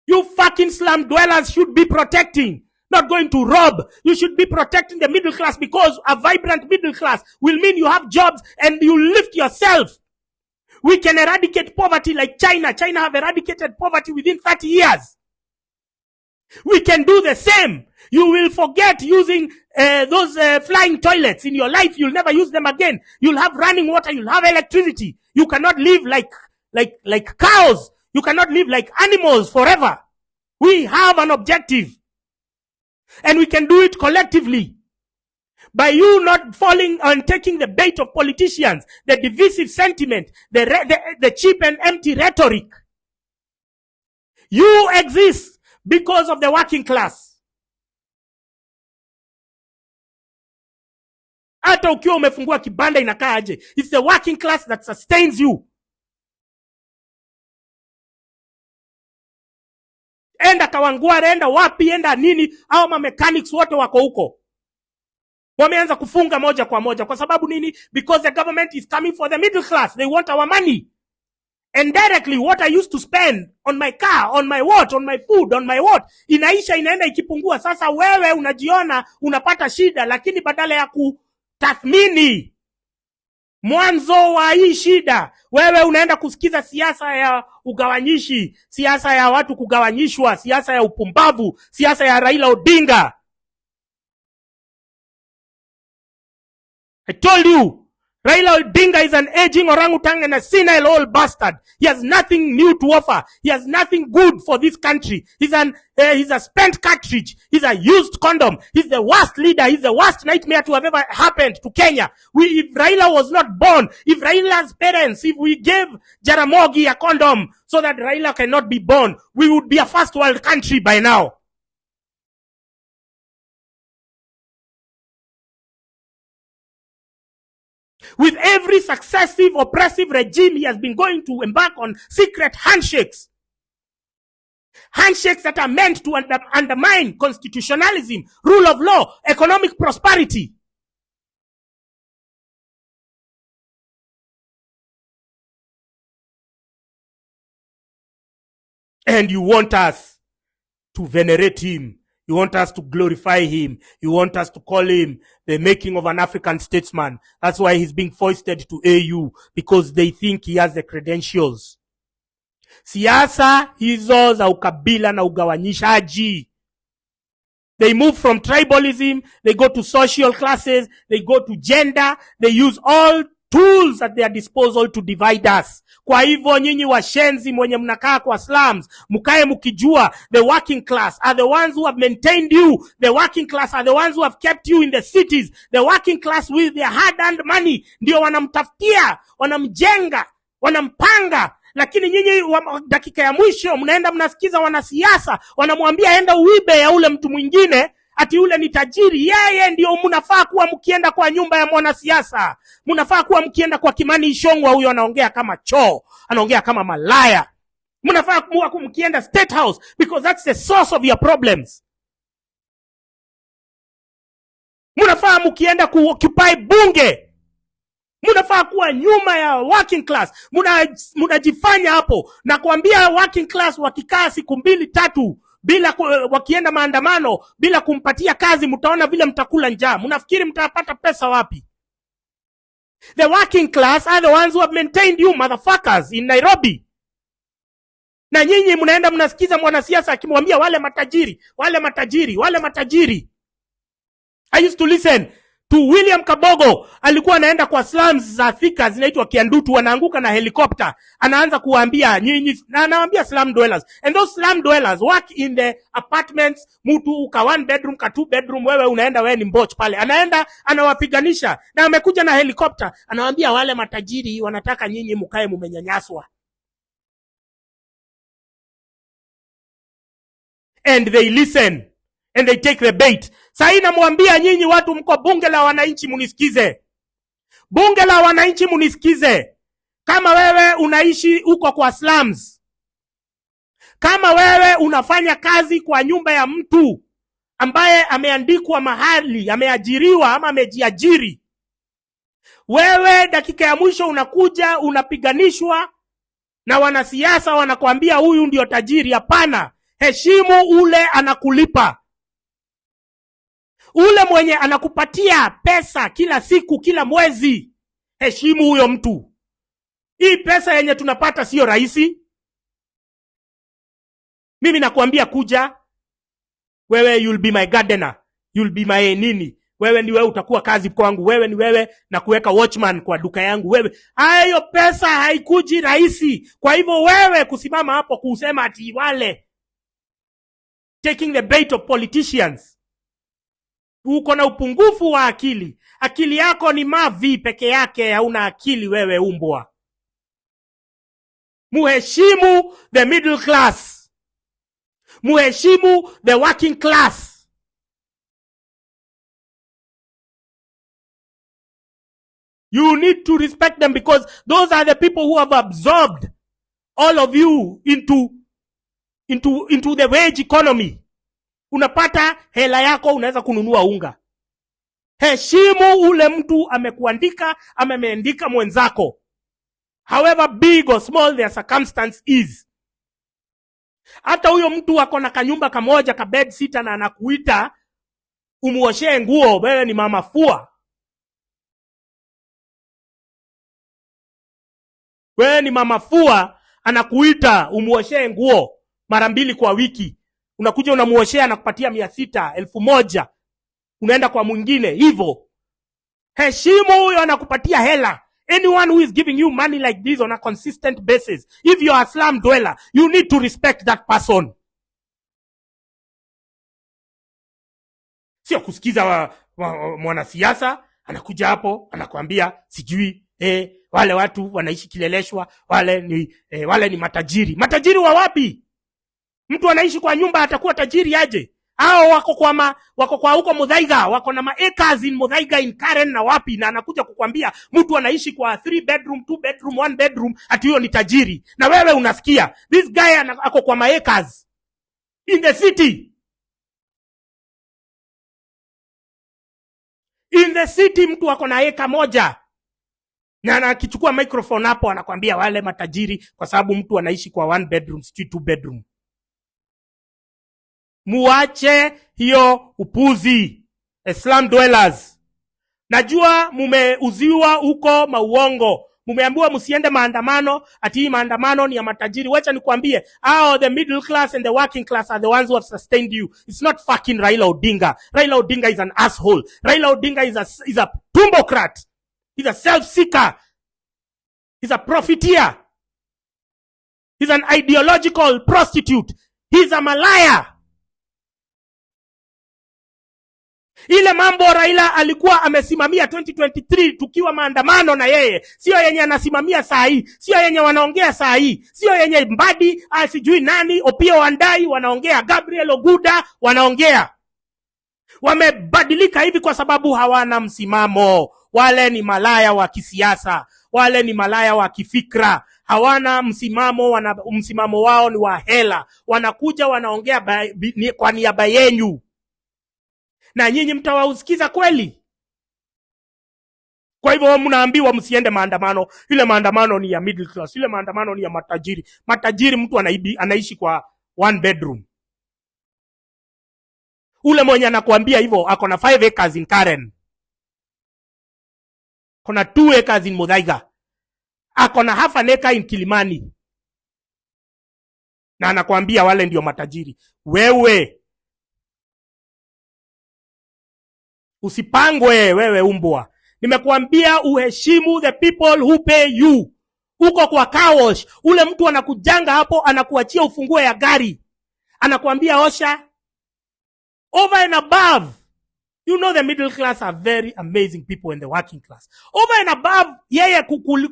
You fucking slum dwellers should be protecting, not going to rob. You should be protecting the middle class, because a vibrant middle class will mean you have jobs and you lift yourself. We can eradicate poverty like China. China have eradicated poverty within 30 years. We can do the same. You will forget using those flying toilets in your life. You'll never use them again. You'll have running water. You'll have electricity. You cannot live like cows. You cannot live like animals forever. We have an objective. And we can do it collectively. By you not falling and taking the bait of politicians, the divisive sentiment, the cheap and empty rhetoric. You exist because of the working class. Hata ukiwa umefungua kibanda inakaa aje. It's the working class that sustains you. enda Kawangware, enda wapi, enda nini, au mechanics wote wako huko. Wameanza kufunga moja kwa moja. Kwa sababu nini? Because the government is coming for the middle class. They want our money. And directly, what I used to spend on my car, on my what, on my food, on my what, inaisha, inaenda ikipungua. Sasa wewe unajiona unapata shida, lakini badala ya kutathmini mwanzo wa hii shida, wewe unaenda kusikiza siasa ya ugawanyishi, siasa ya watu kugawanyishwa, siasa ya upumbavu, siasa ya Raila Odinga. I told you, Raila Odinga is an aging orangutan and a senile old bastard. He has nothing new to offer. He has nothing good for this country. He's a spent cartridge. He's a used condom. He's the worst leader. He's the worst nightmare to have ever happened to Kenya. If Raila was not born, if Raila's parents, if we gave Jaramogi a condom so that Raila cannot be born, we would be a first world country by now. With every successive oppressive regime, he has been going to embark on secret handshakes. Handshakes that are meant to undermine constitutionalism, rule of law, economic prosperity. And you want us to venerate him. You want us to glorify him. You want us to call him the making of an African statesman. That's why he's being foisted to AU, because they think he has the credentials. Siasa hizo za ukabila na ugawanyishaji. They move from tribalism, they go to social classes, they go to gender, they use all tools at their disposal to divide us. Kwa hivyo nyinyi washenzi mwenye mnakaa kwa slums, mukae mukijua the working class are the ones who have maintained you. The working class are the ones who have kept you in the cities. The working class with their hard-earned money ndio wanamtafutia, wanamjenga, wanampanga. Lakini nyinyi dakika ya mwisho mnaenda mnasikiza wanasiasa wanamwambia enda uibe ya ule mtu mwingine, ati ule ni tajiri. Yeye ndio mnafaa kuwa mkienda kwa nyumba ya mwanasiasa. Mnafaa kuwa mkienda kwa Kimani Ichung'wah, huyo anaongea kama choo, anaongea kama malaya. Mnafaa kuwa mkienda State House, because that's the source of your problems. Mnafaa mkienda kuoccupy bunge. Mnafaa kuwa nyuma ya working class. Mnajifanya hapo na kuambia working class wakikaa siku 2-3 bila wakienda maandamano bila kumpatia kazi, mtaona vile mtakula njaa. Mnafikiri mtapata pesa wapi? The working class are the ones who have maintained you motherfuckers in Nairobi. Na nyinyi mnaenda mnasikiza mwanasiasa akimwambia wale matajiri, wale matajiri, wale matajiri. I used to listen to William Kabogo. Alikuwa anaenda kwa slums za Thika zinaitwa Kiandutu, wanaanguka na helicopter. Anaanza kuwaambia nyinyi, na anawaambia slum dwellers. And those slum dwellers work in the apartments, mtu ka 1 bedroom, ka 2 bedroom, wewe unaenda wewe ni mboch pale. Anaenda anawapiganisha na amekuja na helicopter. Anawaambia wale matajiri wanataka nyinyi mkae mumenyanyaswa. And they listen. And they take the bait. Sasa namwambia nyinyi watu mko bunge la wananchi munisikize. Bunge la wananchi munisikize. Kama wewe unaishi huko kwa slums, kama wewe unafanya kazi kwa nyumba ya mtu ambaye ameandikwa mahali, ameajiriwa ama amejiajiri, wewe dakika ya mwisho unakuja unapiganishwa na wanasiasa wanakuambia huyu ndio tajiri. Hapana, heshimu ule anakulipa. Ule mwenye anakupatia pesa kila siku, kila mwezi, heshimu huyo mtu. Hii pesa yenye tunapata sio rahisi. Mimi nakuambia kuja, wewe you'll be my gardener, you'll be my nini. Wewe ni wewe utakuwa kazi kwangu, wewe ni wewe na kuweka watchman kwa duka yangu. Wewe hayo pesa haikuji rahisi. Kwa hivyo wewe kusimama hapo kusema ati wale taking the bait of politicians, uko na upungufu wa akili. Akili yako ni mavi peke yake, hauna akili wewe umbwa. Muheshimu the middle class. Muheshimu the working class. You need to respect them, because those are the people who have absorbed all of you into the wage economy. Unapata hela yako, unaweza kununua unga. Heshimu ule mtu amekuandika, ameandika mwenzako. However big or small their circumstance is. Hata huyo mtu ako na kanyumba kamoja ka bed sitter na anakuita umuoshe nguo, wewe ni mama fua. Wewe ni mama fua, anakuita umuoshe nguo mara 2 kwa wiki. Unakuja unamuoshea na kupatia 600, 1000. Unaenda kwa mwingine hivyo. Heshimu huyo anakupatia hela. Anyone who is giving you money like this on a consistent basis, if you are a slum dweller, you need to respect that person. Sio kusikiza mwanasiasa anakuja hapo anakuambia sijui wale watu wanaishi kileleshwa, wale ni matajiri. Matajiri wa wapi? Mtu anaishi kwa nyumba atakuwa tajiri aje? Hao wako kwa huko Muthaiga, wako na acres in Muthaiga, in Karen na wapi, na anakuja kukwambia mtu anaishi kwa 3 bedroom, 2 bedroom, 1 bedroom, ati huyo ni tajiri. Na wewe unasikia this guy ako kwa acres in the city. In the city mtu ako na eka moja. Na anakichukua microphone hapo anakuambia wale matajiri kwa sababu mtu anaishi kwa 1 bedroom, 2 bedroom. Muache hiyo upuzi, slum dwellers. Najua mumeuziwa huko mauongo. Mumeambiwa msiende maandamano, ati hii maandamano ni ya matajiri. Wacha nikwambie, the middle class and the working class are the ones who have sustained you. It's not fucking Raila Odinga. Raila Odinga is an asshole. Raila Odinga is a tumbocrat. He's a self-seeker. He's a profiteer. He's an ideological prostitute. He's a malaya. Ile mambo Raila alikuwa amesimamia 2023 tukiwa maandamano na yeye, sio yenye anasimamia saa hii, sio yenye wanaongea saa hii, sio yenye Mbadi sijui nani Opiyo Wandayi wanaongea, Gabriel Oguda wanaongea. Wamebadilika hivi kwa sababu hawana msimamo. Wale ni malaya wa kisiasa, wale ni malaya wa kifikra, hawana msimamo. Msimamo wao ni wa hela. Wanakuja wanaongea kwa niaba yenu, na nyinyi mtawausikiza kweli? Kwa hivyo mnaambiwa msiende maandamano. Ile maandamano ni ya middle class, ile maandamano ni ya matajiri. Matajiri mtu anaishi kwa 1 bedroom. Ule mwenye anakuambia hivyo ako na 5 acres in Karen, kuna 2 acres in Muthaiga, ako na half an acre in Kilimani, na anakuambia wale ndio matajiri. Wewe usipangwe, wewe umbwa. Nimekuambia uheshimu the people who pay you. Uko kwa car wash, ule mtu anakujanga hapo, anakuachia ufungue ya gari, anakuambia osha. Over and above, you know the middle class are very amazing people in the working class. Over and above yeye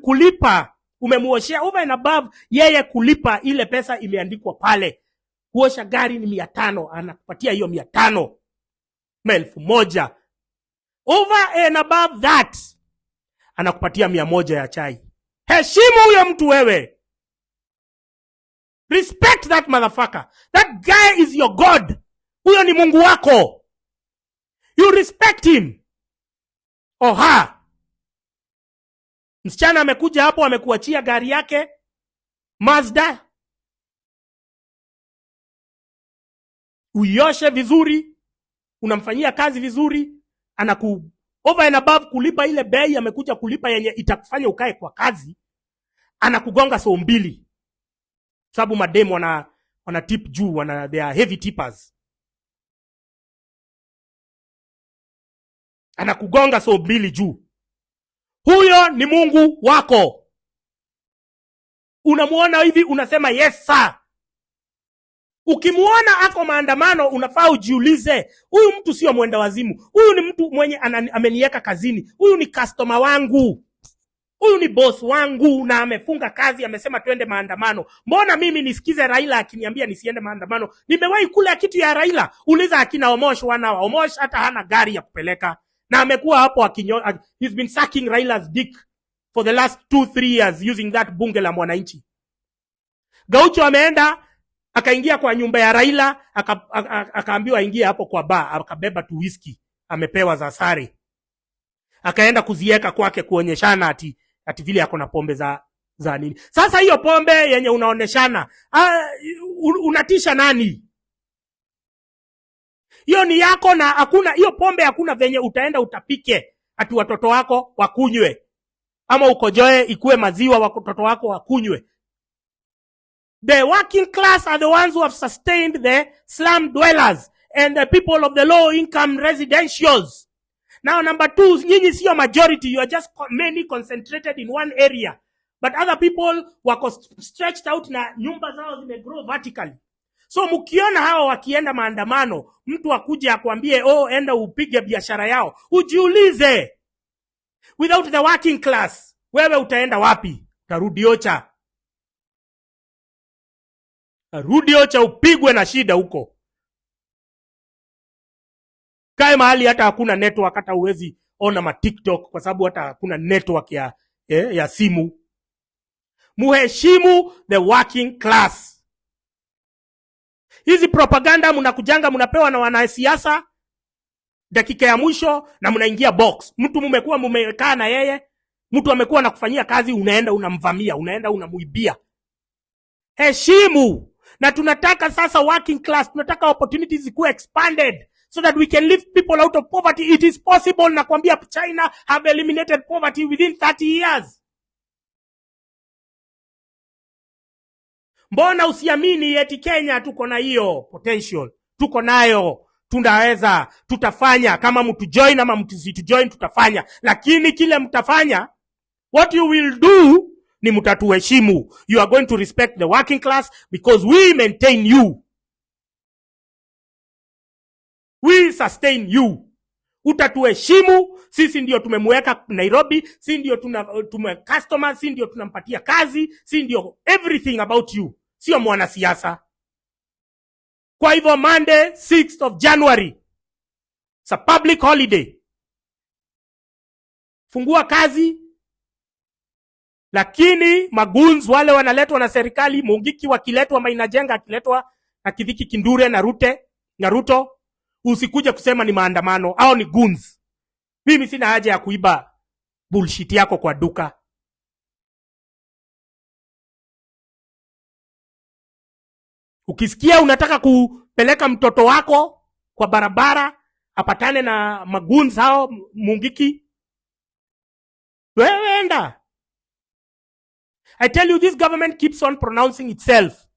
kulipa, umemuoshea. Over and above yeye kulipa, ile pesa imeandikwa pale, kuosha gari ni 500, anakupatia hiyo 500, 1000. Over and above that, anakupatia 100 ya chai. Heshimu huyo mtu wewe. Respect that motherfucker. That guy is your God. Huyo ni Mungu wako. You respect him. Oha. Msichana amekuja hapo, amekuachia gari yake Mazda, uioshe vizuri, unamfanyia kazi vizuri, over and above kulipa ile bei amekuja kulipa yenye itakufanya ukae kwa kazi, anakugonga so 2. Sababu madem wana tip juu, they are heavy tippers. Anakugonga so 2 juu. Huyo ni Mungu wako. Unamuona hivi unasema yes sir. Ukimuona ako maandamano unafaa ujiulize, huyu mtu sio mwenda wazimu. Huyu ni mtu mwenye ameniweka kazini. Huyu ni customer wangu. Huyu ni boss wangu na amefunga kazi, amesema twende maandamano. Mbona mimi nisikize Raila akiniambia nisiende maandamano? Nimewahi kula kitu ya Raila. Uliza akina Omosh wanawa. Omosh hata hana gari ya kupeleka. Na amekuwa hapo he's been sucking Raila's dick for the last 2-3 years using that bunge la Mwananchi. Gaucho ameenda Akaingia kwa nyumba ya Raila, akaambiwa aingie hapo kwa bar, akabeba tu whisky amepewa za sare. Akaenda kuzieka kwake kuonyeshana ati vile yako na pombe za nini. Sasa hiyo pombe yenye unaoneshana, unatisha nani? Hiyo ni yako, na hakuna hiyo pombe, hakuna venye utaenda utapike ati watoto wako wakunywe, ama ukojoe ikue maziwa watoto wako wakunywe. The working class are the ones who have sustained the slum dwellers and the people of the low income residentials. Now, number two, nyinyi sio majority, you are just many concentrated in one area. But other people wako stretched out na nyumba zao zimegrow vertically. So mukiona hao wakienda maandamano, mtu akuje akwambie enda upige biashara yao, ujiulize, without the working class, wewe utaenda wapi? Utarudi Ocha. Rudi Ocha upigwe na shida huko. Kae mahali hata hakuna network, hata uwezi ona ma TikTok kwa sababu hata hakuna network ya simu. Muheshimu the working class. Hizi propaganda mnakujanga mnapewa na wanasiasa dakika ya mwisho na mnaingia box. Mtu mumekaa na yeye, mtu amekuwa anakufanyia kazi, unaenda unamvamia, unaenda unamuibia. Heshimu. Na tunataka sasa working class, tunataka opportunities zikuwe expanded so that we can lift people out of poverty. It is possible. Nakwambia China have eliminated poverty within 30 years. Mbona usiamini eti Kenya tuko na hiyo potential? Tuko nayo. Tunaweza, tutafanya. Kama mtu join ama mtu si join, tutafanya. Lakini kile mtafanya, what you will do ni mtatuheshimu. You are going to respect the working class because we maintain you. We sustain you. Utatuheshimu. Sisi ndio tumemweka Nairobi, sisi ndio customer, sisi ndio tunampatia kazi, sisi ndio everything about you. Sio mwanasiasa. Kwa hivyo Monday 6th of January, it's a public holiday. Fungua kazi. Lakini magoons wale wanaletwa na serikali, Mungiki wakiletwa, Mainajenga akiletwa, na Kidhiki Kindure na Ruto, usikuja kusema ni maandamano au ni goons. Mimi sina haja ya kuiba bullshit yako kwa duka. Ukisikia unataka kupeleka mtoto wako kwa barabara apatane na magoons hao Mungiki, wewe enda. I tell you, this government keeps on pronouncing itself.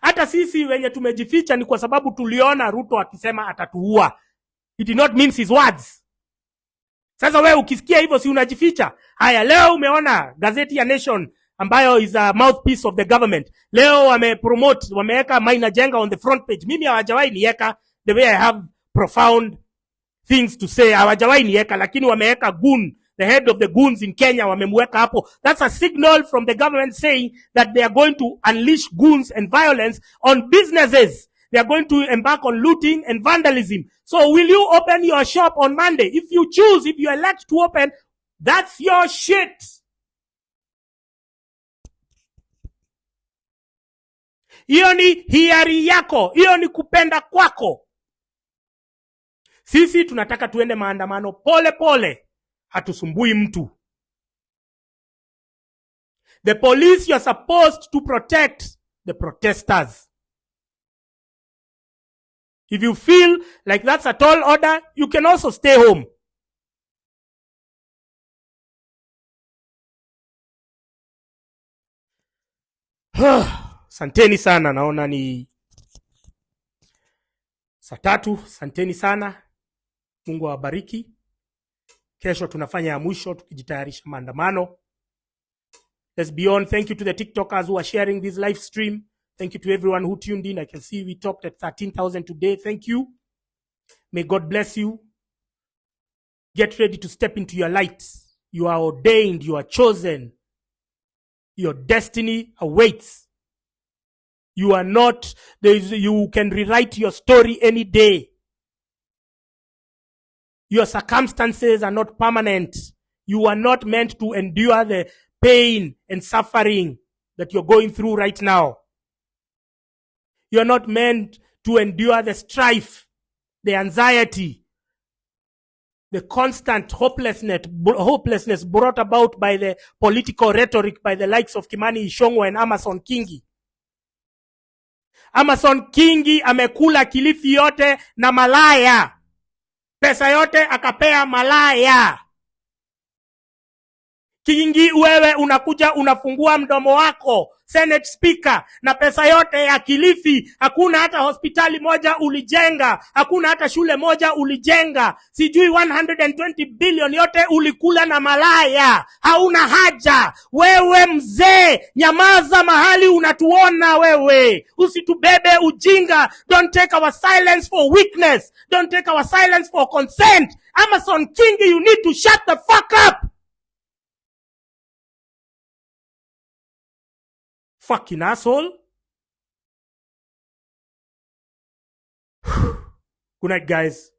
Hata sisi wenye tumejificha ni kwa sababu tuliona Ruto akisema atatuua. It did not mean his words. Sasa wewe ukisikia hivyo si unajificha? Haya, leo umeona gazeti ya Nation ambayo is a mouthpiece of the government. Leo wameweka Mainajenga on the front page. Mimi hawajawahi niweka, the way I have profound things to say. Hawajawahi niweka, lakini wameweka goon, the head of the goons in Kenya, wamemweka hapo. That's a signal from the government saying that they are going to unleash goons and violence on businesses. They are going to embark on looting and vandalism. So will you open your shop on Monday? If you choose, if you elect to open, that's your shit. Hiyo ni hiari yako. Hiyo ni kupenda kwako. Sisi tunataka tuende maandamano pole pole. Hatusumbui mtu. The police, you are supposed to protect the protesters. If you feel like that's a tall order, you can also stay home. Santeni sana, naona ni saa 3. Santeni sana. Mungu awabariki. Kesho tunafanya ya mwisho tukijitayarisha maandamano. Let's be on. Thank you to the TikTokers who are sharing this live stream. Thank you to everyone who tuned in. I can see we topped at 13,000 today. Thank you. May God bless you. Get ready to step into your light. You are ordained. You are chosen. Your destiny awaits. You are not, you can rewrite your story any day. Your circumstances are not permanent. You are not meant to endure the pain and suffering that you're going through right now. You're not meant to endure the strife, the anxiety, the constant hopelessness brought about by the political rhetoric by the likes of Kimani Ichung'wah and Amason Kingi. Amason Kingi amekula Kilifi yote na malaya. Pesa yote akapea malaya. Kingi, wewe unakuja unafungua mdomo wako, Senate Speaker, na pesa yote ya Kilifi, hakuna hata hospitali moja ulijenga, hakuna hata shule moja ulijenga, sijui 120 billion yote ulikula na malaya. Hauna haja. Wewe mzee, nyamaza mahali unatuona wewe. Usitubebe ujinga. Don't take our silence for weakness. Don't take our silence for consent. Amason Kingi, you need to shut the fuck up. Fucking asshole. Good night, guys.